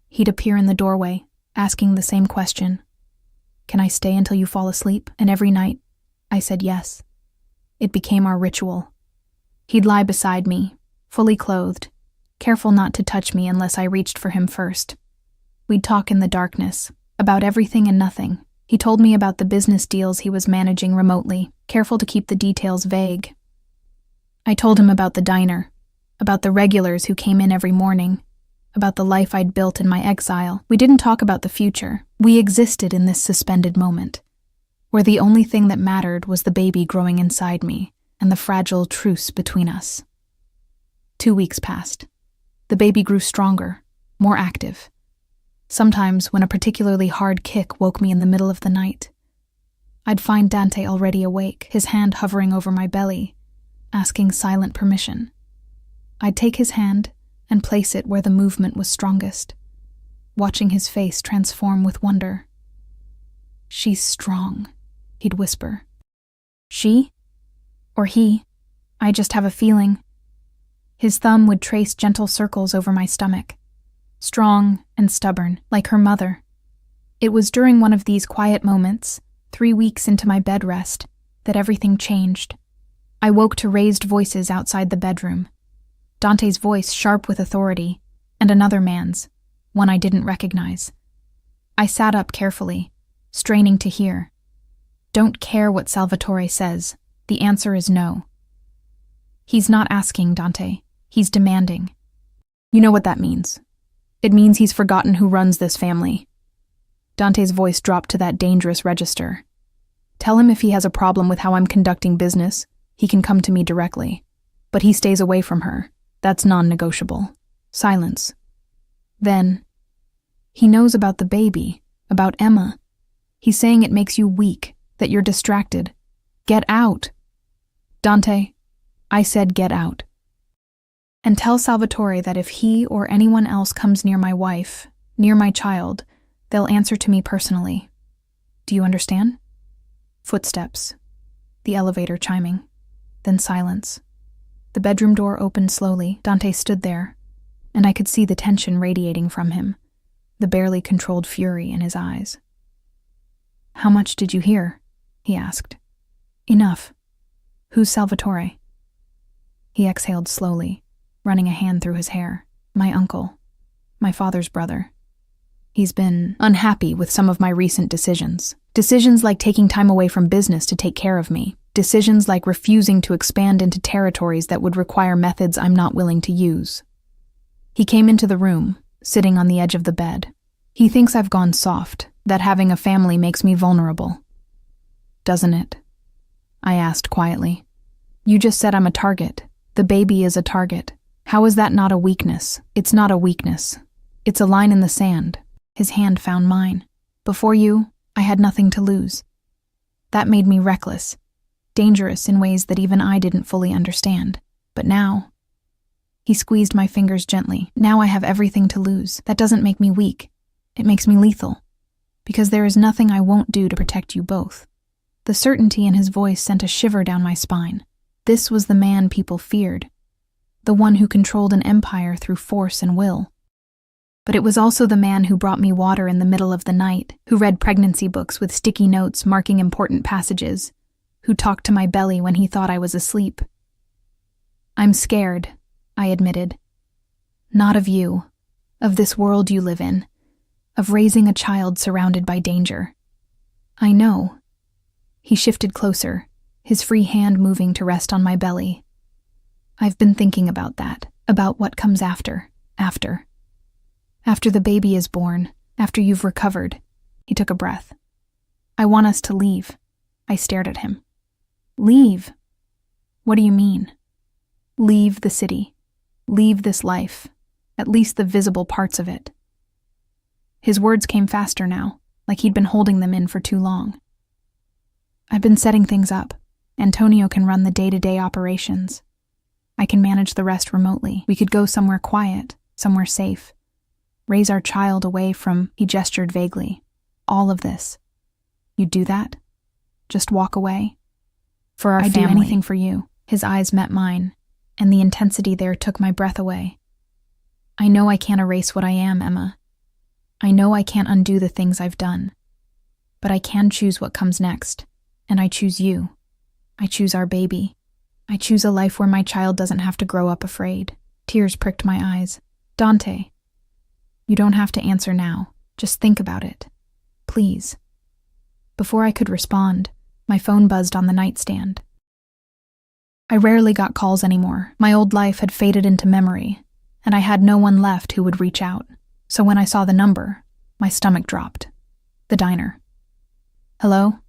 he'd appear in the doorway, asking the same question. "Can I stay until you fall asleep?" And every night, I said yes. It became our ritual. He'd lie beside me, fully clothed, careful not to touch me unless I reached for him first. We'd talk in the darkness, about everything and nothing. He told me about the business deals he was managing remotely, careful to keep the details vague. I told him about the diner, about the regulars who came in every morning, about the life I'd built in my exile. We didn't talk about the future. We existed in this suspended moment, where the only thing that mattered was the baby growing inside me and the fragile truce between us. 2 weeks passed. The baby grew stronger, more active. Sometimes, when a particularly hard kick woke me in the middle of the night, I'd find Dante already awake, his hand hovering over my belly, asking silent permission. I'd take his hand and place it where the movement was strongest, watching his face transform with wonder. "She's strong," he'd whisper. "She? Or he? I just have a feeling." His thumb would trace gentle circles over my stomach, strong and stubborn, like her mother. It was during one of these quiet moments, 3 weeks into my bed rest, that everything changed. I woke to raised voices outside the bedroom. Dante's voice sharp with authority, and another man's, one I didn't recognize. I sat up carefully, straining to hear. Don't care what Salvatore says. The answer is no. He's not asking, Dante. He's demanding. You know what that means. It means he's forgotten who runs this family. Dante's voice dropped to that dangerous register. Tell him if he has a problem with how I'm conducting business, he can come to me directly. But he stays away from her. That's non-negotiable. Silence. Then, he knows about the baby, about Emma. He's saying it makes you weak, that you're distracted. Get out. Dante, I said get out. And tell Salvatore that if he or anyone else comes near my wife, near my child, they'll answer to me personally. Do you understand? Footsteps. The elevator chiming. Then silence. The bedroom door opened slowly. Dante stood there, and I could see the tension radiating from him, the barely controlled fury in his eyes. How much did you hear? He asked. Enough. Who's Salvatore? He exhaled slowly, running a hand through his hair. My uncle. My father's brother. He's been unhappy with some of my recent decisions. Decisions like taking time away from business to take care of me. Decisions like refusing to expand into territories that would require methods I'm not willing to use. He came into the room, sitting on the edge of the bed. He thinks I've gone soft, that having a family makes me vulnerable. Doesn't it? I asked quietly. You just said I'm a target. The baby is a target. How is that not a weakness? It's not a weakness. It's a line in the sand. His hand found mine. Before you, I had nothing to lose. That made me reckless, dangerous in ways that even I didn't fully understand. But now, he squeezed my fingers gently. Now I have everything to lose. That doesn't make me weak. It makes me lethal. Because there is nothing I won't do to protect you both. The certainty in his voice sent a shiver down my spine. This was the man people feared. The one who controlled an empire through force and will. But it was also the man who brought me water in the middle of the night, who read pregnancy books with sticky notes marking important passages, who talked to my belly when he thought I was asleep. I'm scared, I admitted. Not of you, of this world you live in, of raising a child surrounded by danger. I know. He shifted closer, his free hand moving to rest on my belly. I've been thinking about that, about what comes after. After the baby is born, after you've recovered. He took a breath. I want us to leave. I stared at him. Leave? What do you mean? Leave the city. Leave this life. At least the visible parts of it. His words came faster now, like he'd been holding them in for too long. I've been setting things up. Antonio can run the day-to-day operations. I can manage the rest remotely. We could go somewhere quiet, somewhere safe. Raise our child away from, he gestured vaguely, all of this. You'd do that? Just walk away? For our family. I'd do anything for you. His eyes met mine, and the intensity there took my breath away. I know I can't erase what I am, Emma. I know I can't undo the things I've done. But I can choose what comes next, and I choose you. I choose our baby. I choose a life where my child doesn't have to grow up afraid. Tears pricked my eyes. Dante, you don't have to answer now. Just think about it. Please. Before I could respond, my phone buzzed on the nightstand. I rarely got calls anymore. My old life had faded into memory, and I had no one left who would reach out. So when I saw the number, my stomach dropped. The diner. Hello?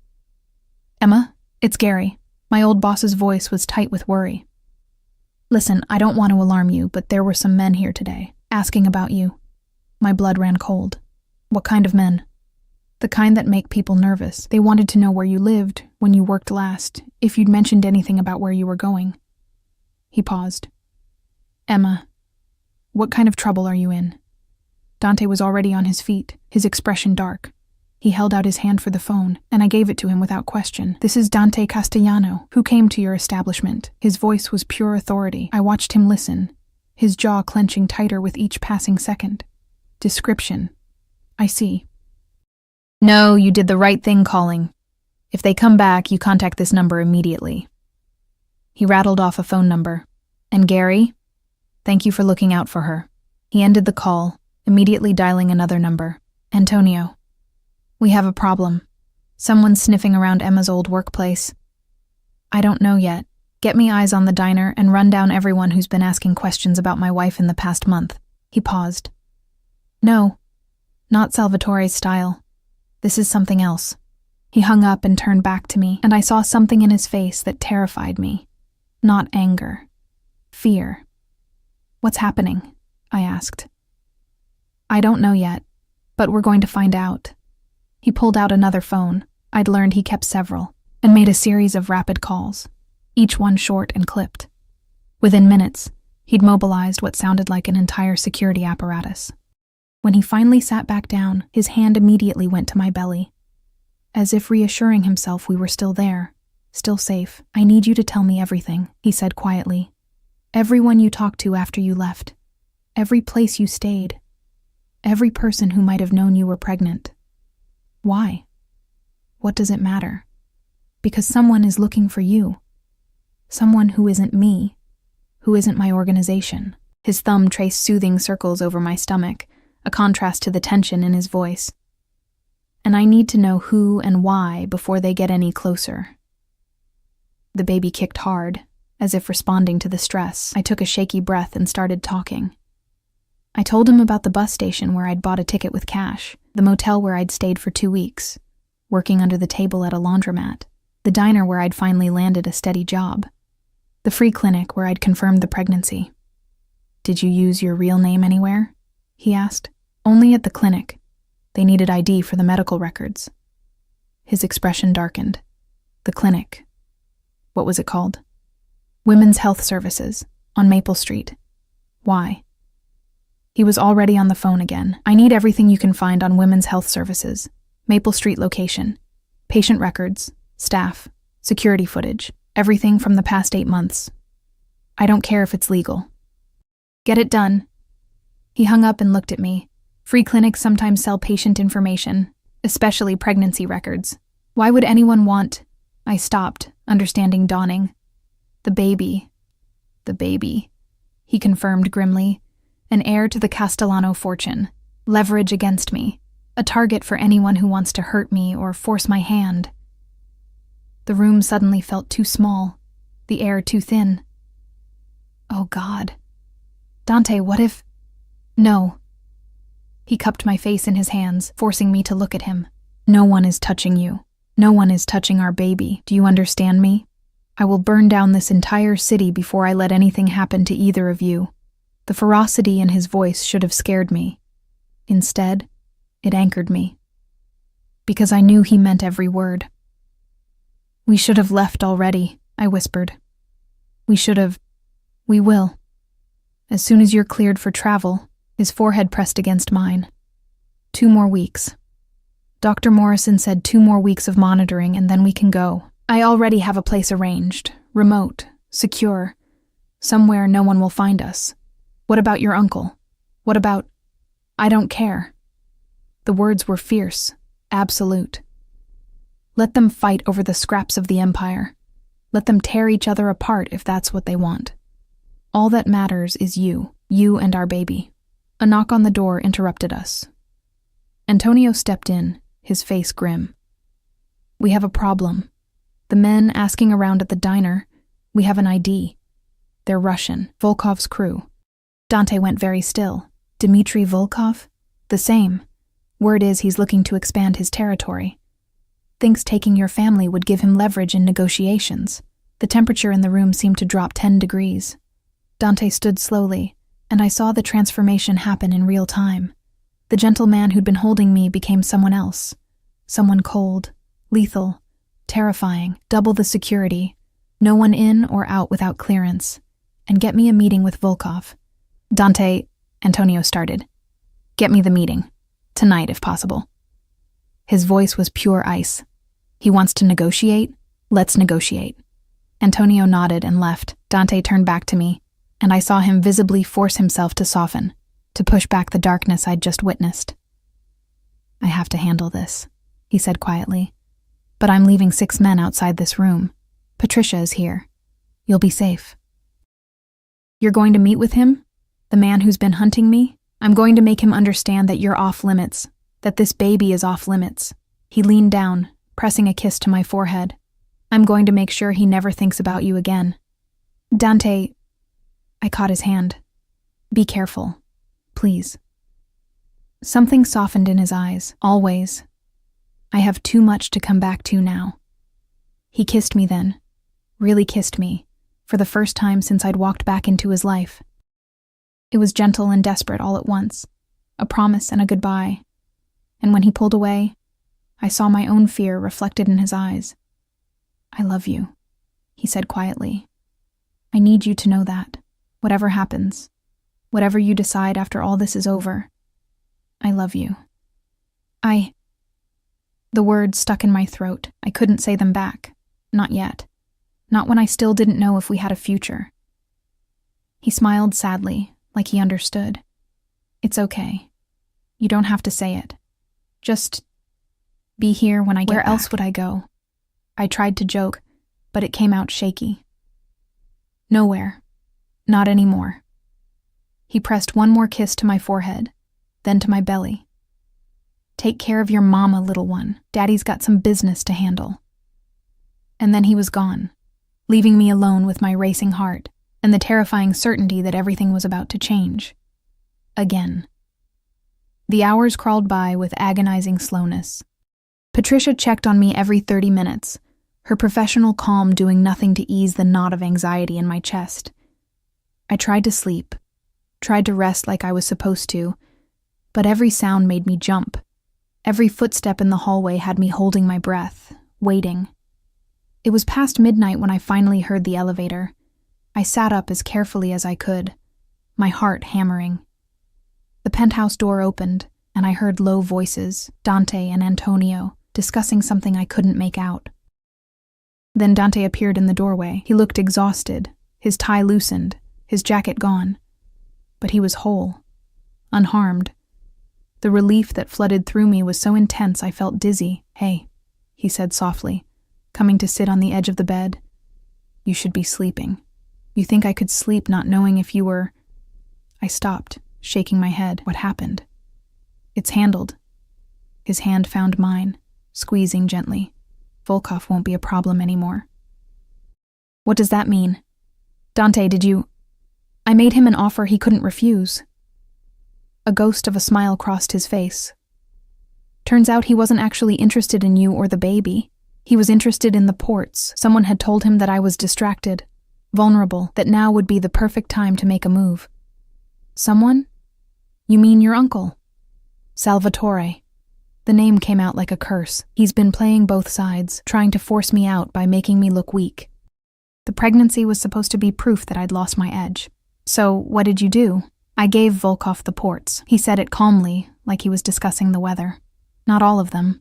Emma, it's Gary. My old boss's voice was tight with worry. Listen, I don't want to alarm you, but there were some men here today, asking about you. My blood ran cold. What kind of men? The kind that make people nervous. They wanted to know where you lived, when you worked last, if you'd mentioned anything about where you were going. He paused. Emma, what kind of trouble are you in? Dante was already on his feet, his expression dark. He held out his hand for the phone, and I gave it to him without question. This is Dante Castellano, who came to your establishment. His voice was pure authority. I watched him listen, his jaw clenching tighter with each passing second. Description. I see. No, you did the right thing calling. If they come back, you contact this number immediately. He rattled off a phone number. And Gary? Thank you for looking out for her. He ended the call, immediately dialing another number. Antonio. We have a problem. Someone's sniffing around Emma's old workplace. I don't know yet. Get me eyes on the diner and run down everyone who's been asking questions about my wife in the past month. He paused. No, not Salvatore's style. This is something else. He hung up and turned back to me, and I saw something in his face that terrified me. Not anger. Fear. What's happening? I asked. I don't know yet, but we're going to find out. He pulled out another phone. I'd learned he kept several, and made a series of rapid calls, each one short and clipped. Within minutes, he'd mobilized what sounded like an entire security apparatus. When he finally sat back down, his hand immediately went to my belly. As if reassuring himself we were still there, still safe. I need you to tell me everything, he said quietly. Everyone you talked to after you left. Every place you stayed. Every person who might have known you were pregnant. Why? What does it matter? Because someone is looking for you. Someone who isn't me, who isn't my organization. His thumb traced soothing circles over my stomach, a contrast to the tension in his voice. And I need to know who and why before they get any closer. The baby kicked hard, as if responding to the stress. I took a shaky breath and started talking. I told him about the bus station where I'd bought a ticket with cash, the motel where I'd stayed for 2 weeks, working under the table at a laundromat, the diner where I'd finally landed a steady job, the free clinic where I'd confirmed the pregnancy. Did you use your real name anywhere? He asked. Only at the clinic. They needed ID for the medical records. His expression darkened. The clinic. What was it called? Women's Health Services, on Maple Street. Why? He was already on the phone again. I need everything you can find on Women's Health Services. Maple Street location. Patient records, staff, security footage, everything from the past 8 months. I don't care if it's legal. Get it done. He hung up and looked at me. Free clinics sometimes sell patient information, especially pregnancy records. Why would anyone want? I stopped, understanding dawning. The baby, he confirmed grimly. An heir to the Castellano fortune. Leverage against me. A target for anyone who wants to hurt me or force my hand. The room suddenly felt too small, the air too thin. Oh God. Dante, what if... No. He cupped my face in his hands, forcing me to look at him. No one is touching you. No one is touching our baby. Do you understand me? I will burn down this entire city before I let anything happen to either of you. The ferocity in his voice should have scared me. Instead, it anchored me. Because I knew he meant every word. We should have left already, I whispered. We will. As soon as you're cleared for travel, his forehead pressed against mine. 2 more weeks. Dr. Morrison said 2 more weeks of monitoring and then we can go. I already have a place arranged, remote, secure, somewhere no one will find us. What about your uncle? What about... I don't care. The words were fierce, absolute. Let them fight over the scraps of the empire. Let them tear each other apart if that's what they want. All that matters is you and our baby. A knock on the door interrupted us. Antonio stepped in, his face grim. We have a problem. The men asking around at the diner, we have an ID. They're Russian, Volkov's crew. Dante went very still. Dmitry Volkov? The same. Word is he's looking to expand his territory. Thinks taking your family would give him leverage in negotiations. The temperature in the room seemed to drop 10 degrees. Dante stood slowly, and I saw the transformation happen in real time. The gentle man who'd been holding me became someone else. Someone cold, lethal, terrifying, double the security, no one in or out without clearance, and get me a meeting with Volkov. Dante, Antonio started. Get me the meeting. Tonight, if possible. His voice was pure ice. He wants to negotiate? Let's negotiate. Antonio nodded and left. Dante turned back to me, and I saw him visibly force himself to soften, to push back the darkness I'd just witnessed. I have to handle this, he said quietly. But I'm leaving 6 men outside this room. Patricia is here. You'll be safe. You're going to meet with him? The man who's been hunting me? I'm going to make him understand that you're off limits, that this baby is off limits. He leaned down, pressing a kiss to my forehead. I'm going to make sure he never thinks about you again. Dante, I caught his hand. Be careful, please. Something softened in his eyes, always. I have too much to come back to now. He kissed me then, really kissed me, for the first time since I'd walked back into his life. It was gentle and desperate all at once, a promise and a goodbye. And when he pulled away, I saw my own fear reflected in his eyes. I love you, he said quietly. I need you to know that, whatever happens, whatever you decide after all this is over, I love you. The words stuck in my throat. I couldn't say them back. Not yet. Not when I still didn't know if we had a future. He smiled sadly, like he understood. It's okay. You don't have to say it. Just be here when I get back. Where else would I go? I tried to joke, but it came out shaky. Nowhere. Not anymore. He pressed one more kiss to my forehead, then to my belly. Take care of your mama, little one. Daddy's got some business to handle. And then he was gone, leaving me alone with my racing heart and the terrifying certainty that everything was about to change. Again. The hours crawled by with agonizing slowness. Patricia checked on me every 30 minutes, her professional calm doing nothing to ease the knot of anxiety in my chest. I tried to sleep, tried to rest like I was supposed to, but every sound made me jump. Every footstep in the hallway had me holding my breath, waiting. It was past midnight when I finally heard the elevator. I sat up as carefully as I could, my heart hammering. The penthouse door opened, and I heard low voices, Dante and Antonio, discussing something I couldn't make out. Then Dante appeared in the doorway. He looked exhausted, his tie loosened, his jacket gone. But he was whole, unharmed. The relief that flooded through me was so intense I felt dizzy. Hey, he said softly. coming to sit on the edge of the bed. You should be sleeping. You think I could sleep not knowing if you were... I stopped, shaking my head. What happened? It's handled. His hand found mine, squeezing gently. Volkov won't be a problem anymore. What does that mean? Dante, did you... I made him an offer he couldn't refuse. A ghost of a smile crossed his face. Turns out he wasn't actually interested in you or the baby. He was interested in the ports. Someone had told him that I was distracted, vulnerable, that now would be the perfect time to make a move. Someone? You mean your uncle? Salvatore. The name came out like a curse. He's been playing both sides, trying to force me out by making me look weak. The pregnancy was supposed to be proof that I'd lost my edge. So, what did you do? I gave Volkov the ports. He said it calmly, like he was discussing the weather. Not all of them.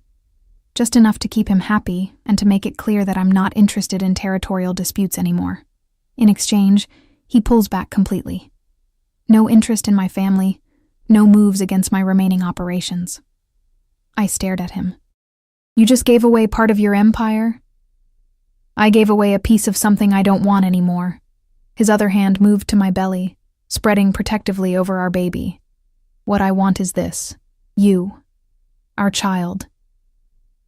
Just enough to keep him happy and to make it clear that I'm not interested in territorial disputes anymore. In exchange, he pulls back completely. No interest in my family, no moves against my remaining operations. I stared at him. You just gave away part of your empire? I gave away a piece of something I don't want anymore. His other hand moved to my belly, spreading protectively over our baby. What I want is this. You. Our child.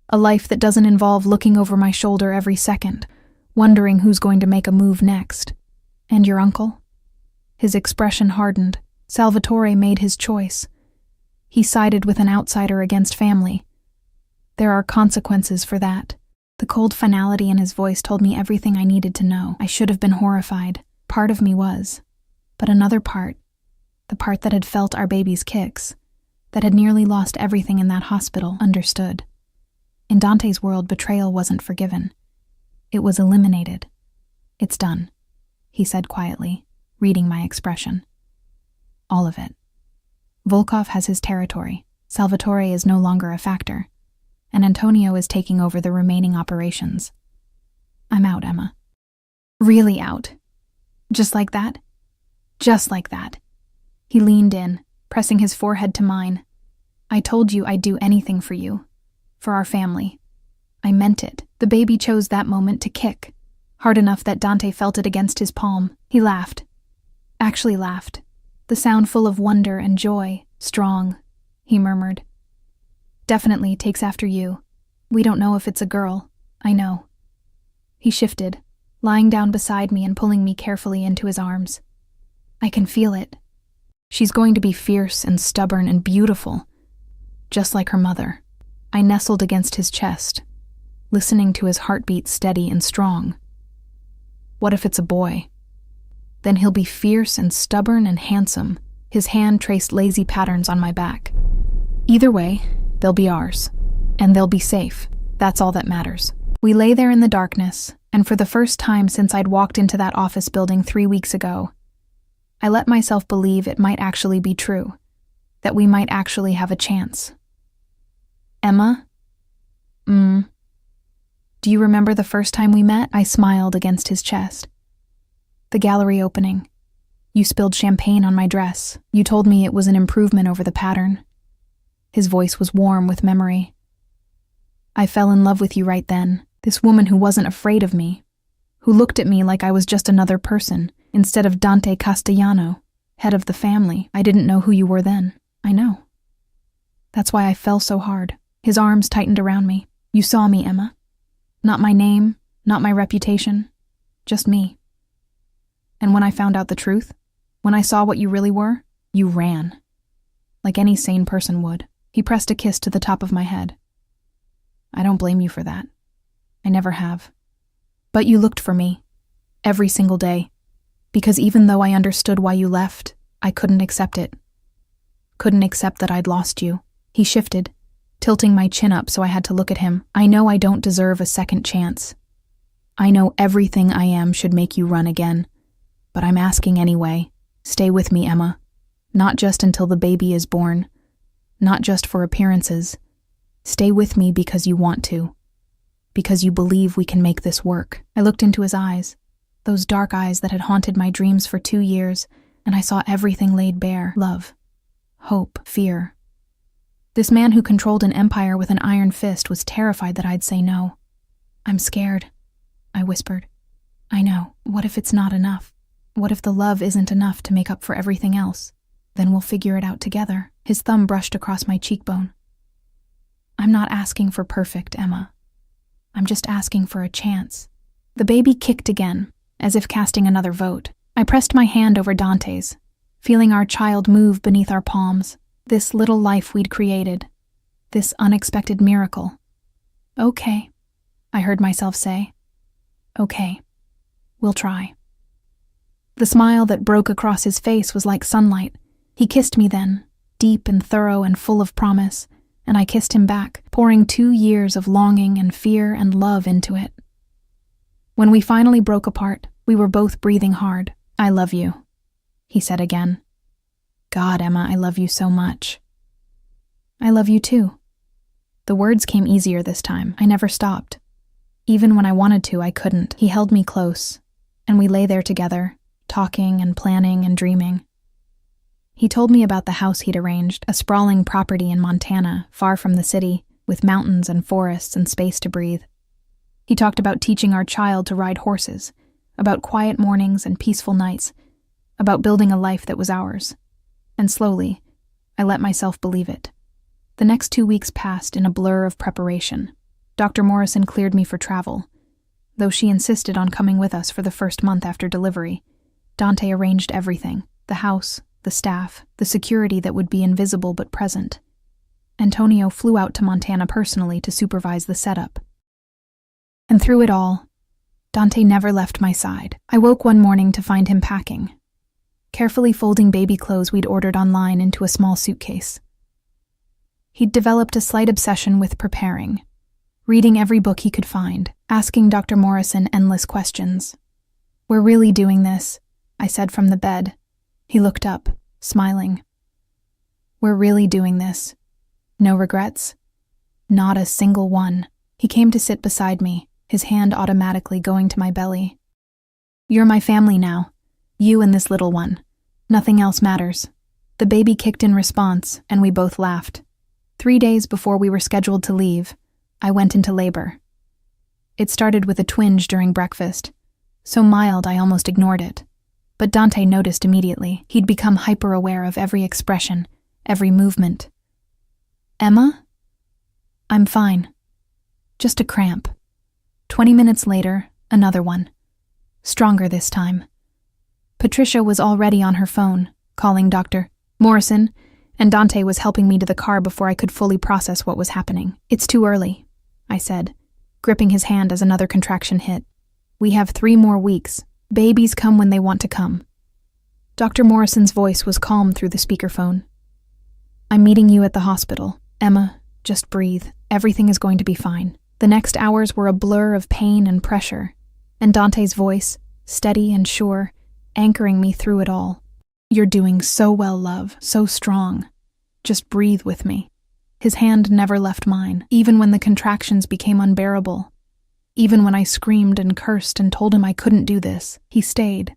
A life that doesn't involve looking over my shoulder every second, wondering who's going to make a move next. And your uncle? His expression hardened. Salvatore made his choice. He sided with an outsider against family. There are consequences for that. The cold finality in his voice told me everything I needed to know. I should have been horrified. Part of me was. But another part, the part that had felt our baby's kicks, that had nearly lost everything in that hospital, understood. In Dante's world, betrayal wasn't forgiven. It was eliminated. It's done, he said quietly, reading my expression. All of it. Volkov has his territory. Salvatore is no longer a factor. And Antonio is taking over the remaining operations. I'm out, Emma. Really out. Just like that? Just like that. He leaned in, pressing his forehead to mine. I told you I'd do anything for you. For our family. I meant it. The baby chose that moment to kick. Hard enough that Dante felt it against his palm. He laughed. Actually laughed. The sound full of wonder and joy. Strong, he murmured. Definitely takes after you. We don't know if it's a girl. I know. He shifted, lying down beside me and pulling me carefully into his arms. I can feel it. She's going to be fierce and stubborn and beautiful, just like her mother. I nestled against his chest, listening to his heartbeat steady and strong. What if it's a boy? Then he'll be fierce and stubborn and handsome. His hand traced lazy patterns on my back. Either way, they'll be ours. And they'll be safe. That's all that matters. We lay there in the darkness, and for the first time since I'd walked into that office building 3 weeks ago, I let myself believe it might actually be true, that we might actually have a chance. Emma? Do you remember the first time we met? I smiled against his chest. The gallery opening. You spilled champagne on my dress. You told me it was an improvement over the pattern. His voice was warm with memory. I fell in love with you right then. This woman who wasn't afraid of me, who looked at me like I was just another person, instead of Dante Castellano, head of the family. I didn't know who you were then. I know. That's why I fell so hard. His arms tightened around me. You saw me, Emma. Not my name, not my reputation, just me. And when I found out the truth, when I saw what you really were, you ran. Like any sane person would. He pressed a kiss to the top of my head. I don't blame you for that. I never have. But you looked for me, every single day, because even though I understood why you left, I couldn't accept it. Couldn't accept that I'd lost you. He shifted, tilting my chin up so I had to look at him. I know I don't deserve a second chance. I know everything I am should make you run again, but I'm asking anyway. Stay with me, Emma. Not just until the baby is born. Not just for appearances. Stay with me because you want to. Because you believe we can make this work. I looked into his eyes, those dark eyes that had haunted my dreams for 2 years, and I saw everything laid bare. Love, hope, fear. This man who controlled an empire with an iron fist was terrified that I'd say no. I'm scared, I whispered. I know. What if it's not enough? What if the love isn't enough to make up for everything else? Then we'll figure it out together. His thumb brushed across my cheekbone. I'm not asking for perfect, Emma. I'm just asking for a chance. The baby kicked again, as if casting another vote. I pressed my hand over Dante's, feeling our child move beneath our palms. This little life we'd created. This unexpected miracle. Okay, I heard myself say. Okay, we'll try. The smile that broke across his face was like sunlight. He kissed me then, deep and thorough and full of promise, and I kissed him back, pouring 2 years of longing and fear and love into it. When we finally broke apart, we were both breathing hard. I love you, he said again. God, Emma, I love you so much. I love you too. The words came easier this time. I never stopped. Even when I wanted to, I couldn't. He held me close, and we lay there together, talking and planning and dreaming. He told me about the house he'd arranged, a sprawling property in Montana, far from the city, with mountains and forests and space to breathe. He talked about teaching our child to ride horses, about quiet mornings and peaceful nights, about building a life that was ours. And slowly, I let myself believe it. The next 2 weeks passed in a blur of preparation. Dr. Morrison cleared me for travel. Though she insisted on coming with us for the first month after delivery, Dante arranged everything: the house, the staff, the security that would be invisible but present. Antonio flew out to Montana personally to supervise the setup. And through it all, Dante never left my side. I woke one morning to find him packing, carefully folding baby clothes we'd ordered online into a small suitcase. He'd developed a slight obsession with preparing, reading every book he could find, asking Dr. Morrison endless questions. We're really doing this, I said from the bed. He looked up, smiling. We're really doing this. No regrets? Not a single one. He came to sit beside me, his hand automatically going to my belly. You're my family now. You and this little one. Nothing else matters. The baby kicked in response, and we both laughed. 3 days before we were scheduled to leave, I went into labor. It started with a twinge during breakfast, so mild I almost ignored it. But Dante noticed immediately. He'd become hyper-aware of every expression, every movement. Emma? I'm fine. Just a cramp. 20 minutes later, another one. Stronger this time. Patricia was already on her phone, calling Dr. Morrison, and Dante was helping me to the car before I could fully process what was happening. It's too early, I said, gripping his hand as another contraction hit. We have 3 more weeks. Babies come when they want to come. Dr. Morrison's voice was calm through the speakerphone. I'm meeting you at the hospital. Emma, just breathe. Everything is going to be fine. The next hours were a blur of pain and pressure, and Dante's voice, steady and sure, anchoring me through it all. You're doing so well, love, so strong. Just breathe with me. His hand never left mine, even when the contractions became unbearable. Even when I screamed and cursed and told him I couldn't do this, he stayed.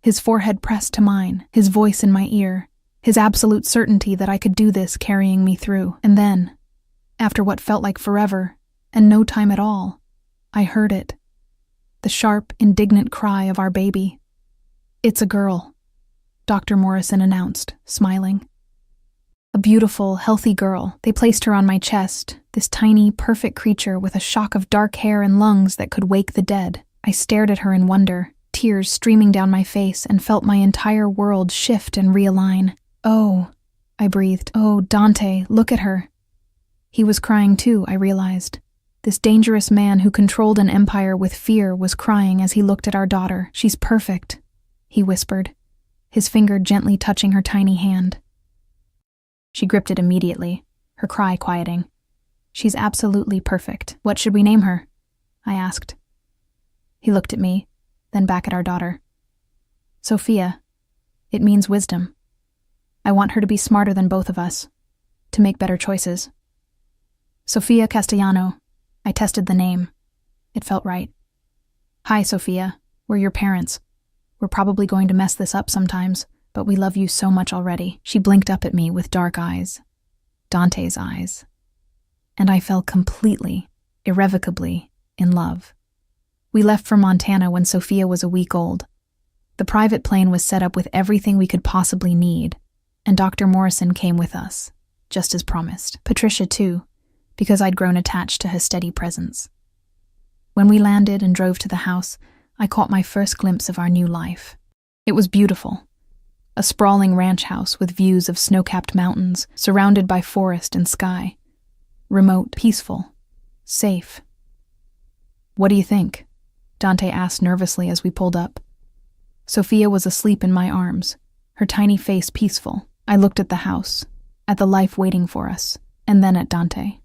His forehead pressed to mine, his voice in my ear, his absolute certainty that I could do this carrying me through. And then, after what felt like forever, and no time at all, I heard it. The sharp, indignant cry of our baby. It's a girl, Dr. Morrison announced, smiling. A beautiful, healthy girl. They placed her on my chest, this tiny, perfect creature with a shock of dark hair and lungs that could wake the dead. I stared at her in wonder, tears streaming down my face, and felt my entire world shift and realign. Oh, I breathed. Oh, Dante, look at her. He was crying too, I realized. This dangerous man who controlled an empire with fear was crying as he looked at our daughter. She's perfect, he whispered, his finger gently touching her tiny hand. She gripped it immediately, her cry quieting. She's absolutely perfect. What should we name her? I asked. He looked at me, then back at our daughter. Sophia. It means wisdom. I want her to be smarter than both of us, to make better choices. Sophia Castellano. I tested the name. It felt right. Hi, Sophia. We're your parents. We're probably going to mess this up sometimes, but we love you so much already. She blinked up at me with dark eyes. Dante's eyes. And I fell completely, irrevocably, in love. We left for Montana when Sophia was a week old. The private plane was set up with everything we could possibly need, and Dr. Morrison came with us, just as promised. Patricia, too, because I'd grown attached to her steady presence. When we landed and drove to the house, I caught my first glimpse of our new life. It was beautiful. A sprawling ranch house with views of snow-capped mountains, surrounded by forest and sky. Remote, peaceful, safe. "What do you think?" Dante asked nervously as we pulled up. Sophia was asleep in my arms, her tiny face peaceful. I looked at the house, at the life waiting for us, and then at Dante.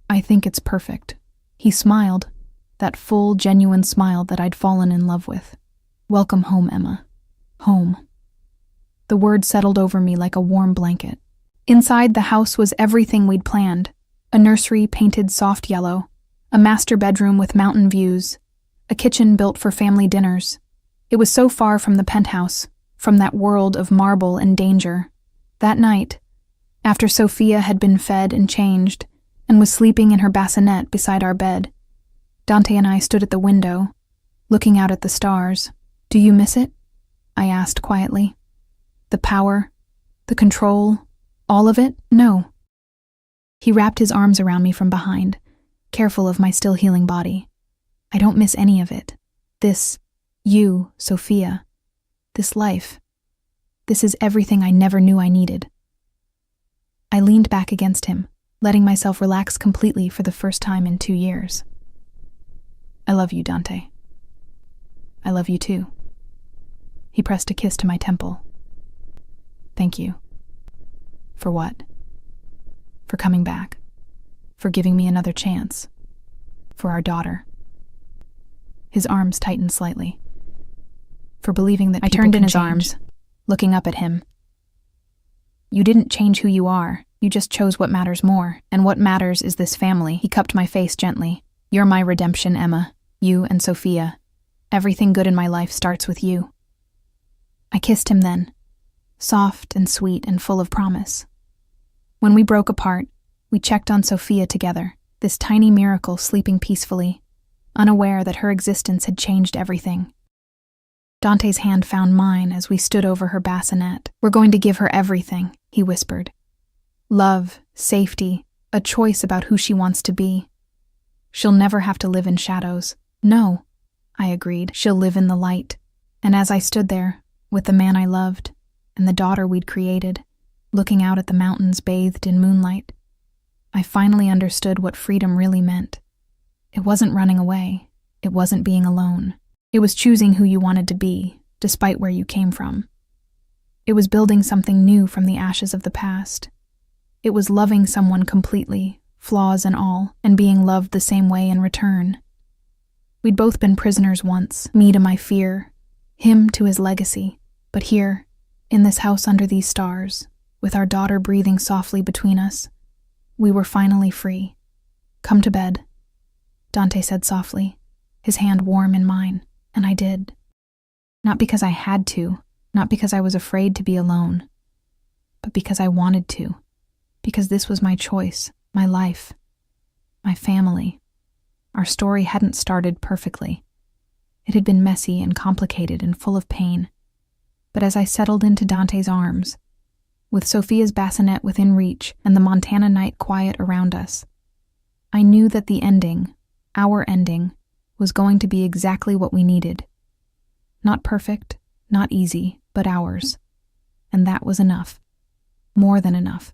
"I think it's perfect." He smiled, that full, genuine smile that I'd fallen in love with. "Welcome home, Emma. Home." The word settled over me like a warm blanket. Inside the house was everything we'd planned. A nursery painted soft yellow, a master bedroom with mountain views, a kitchen built for family dinners. It was so far from the penthouse, from that world of marble and danger. That night, after Sophia had been fed and changed, and was sleeping in her bassinet beside our bed, Dante and I stood at the window, looking out at the stars. "Do you miss it?" I asked quietly. "The power, the control, all of it?" "No." He wrapped his arms around me from behind, careful of my still healing body. "I don't miss any of it. This, you, Sophia, this life, this is everything I never knew I needed." I leaned back against him, letting myself relax completely for the first time in 2 years. "I love you, Dante. I love you too." He pressed a kiss to my temple. "Thank you." "For what?" "For coming back. For giving me another chance. For our daughter." His arms tightened slightly. "For believing that people can change." I turned in his arms, looking up at him. "You didn't change who you are. You just chose what matters more, and what matters is this family." He cupped my face gently. "You're my redemption, Emma. You and Sophia. Everything good in my life starts with you." I kissed him then, soft and sweet and full of promise. When we broke apart, we checked on Sophia together, this tiny miracle sleeping peacefully, unaware that her existence had changed everything. Dante's hand found mine as we stood over her bassinet. "We're going to give her everything," he whispered. "Love, safety, a choice about who she wants to be. She'll never have to live in shadows." "No," I agreed. "She'll live in the light." And as I stood there, with the man I loved, and the daughter we'd created, looking out at the mountains bathed in moonlight, I finally understood what freedom really meant. It wasn't running away. It wasn't being alone. It was choosing who you wanted to be, despite where you came from. It was building something new from the ashes of the past. It was loving someone completely, flaws and all, and being loved the same way in return. We'd both been prisoners once, me to my fear, him to his legacy. But here, in this house under these stars, with our daughter breathing softly between us, we were finally free. "Come to bed," Dante said softly, his hand warm in mine, and I did. Not because I had to, not because I was afraid to be alone, but because I wanted to, because this was my choice, my life, my family. Our story hadn't started perfectly. It had been messy and complicated and full of pain. But as I settled into Dante's arms, with Sophia's bassinet within reach and the Montana night quiet around us, I knew that the ending, our ending, was going to be exactly what we needed. Not perfect, not easy, but ours. And that was enough. More than enough.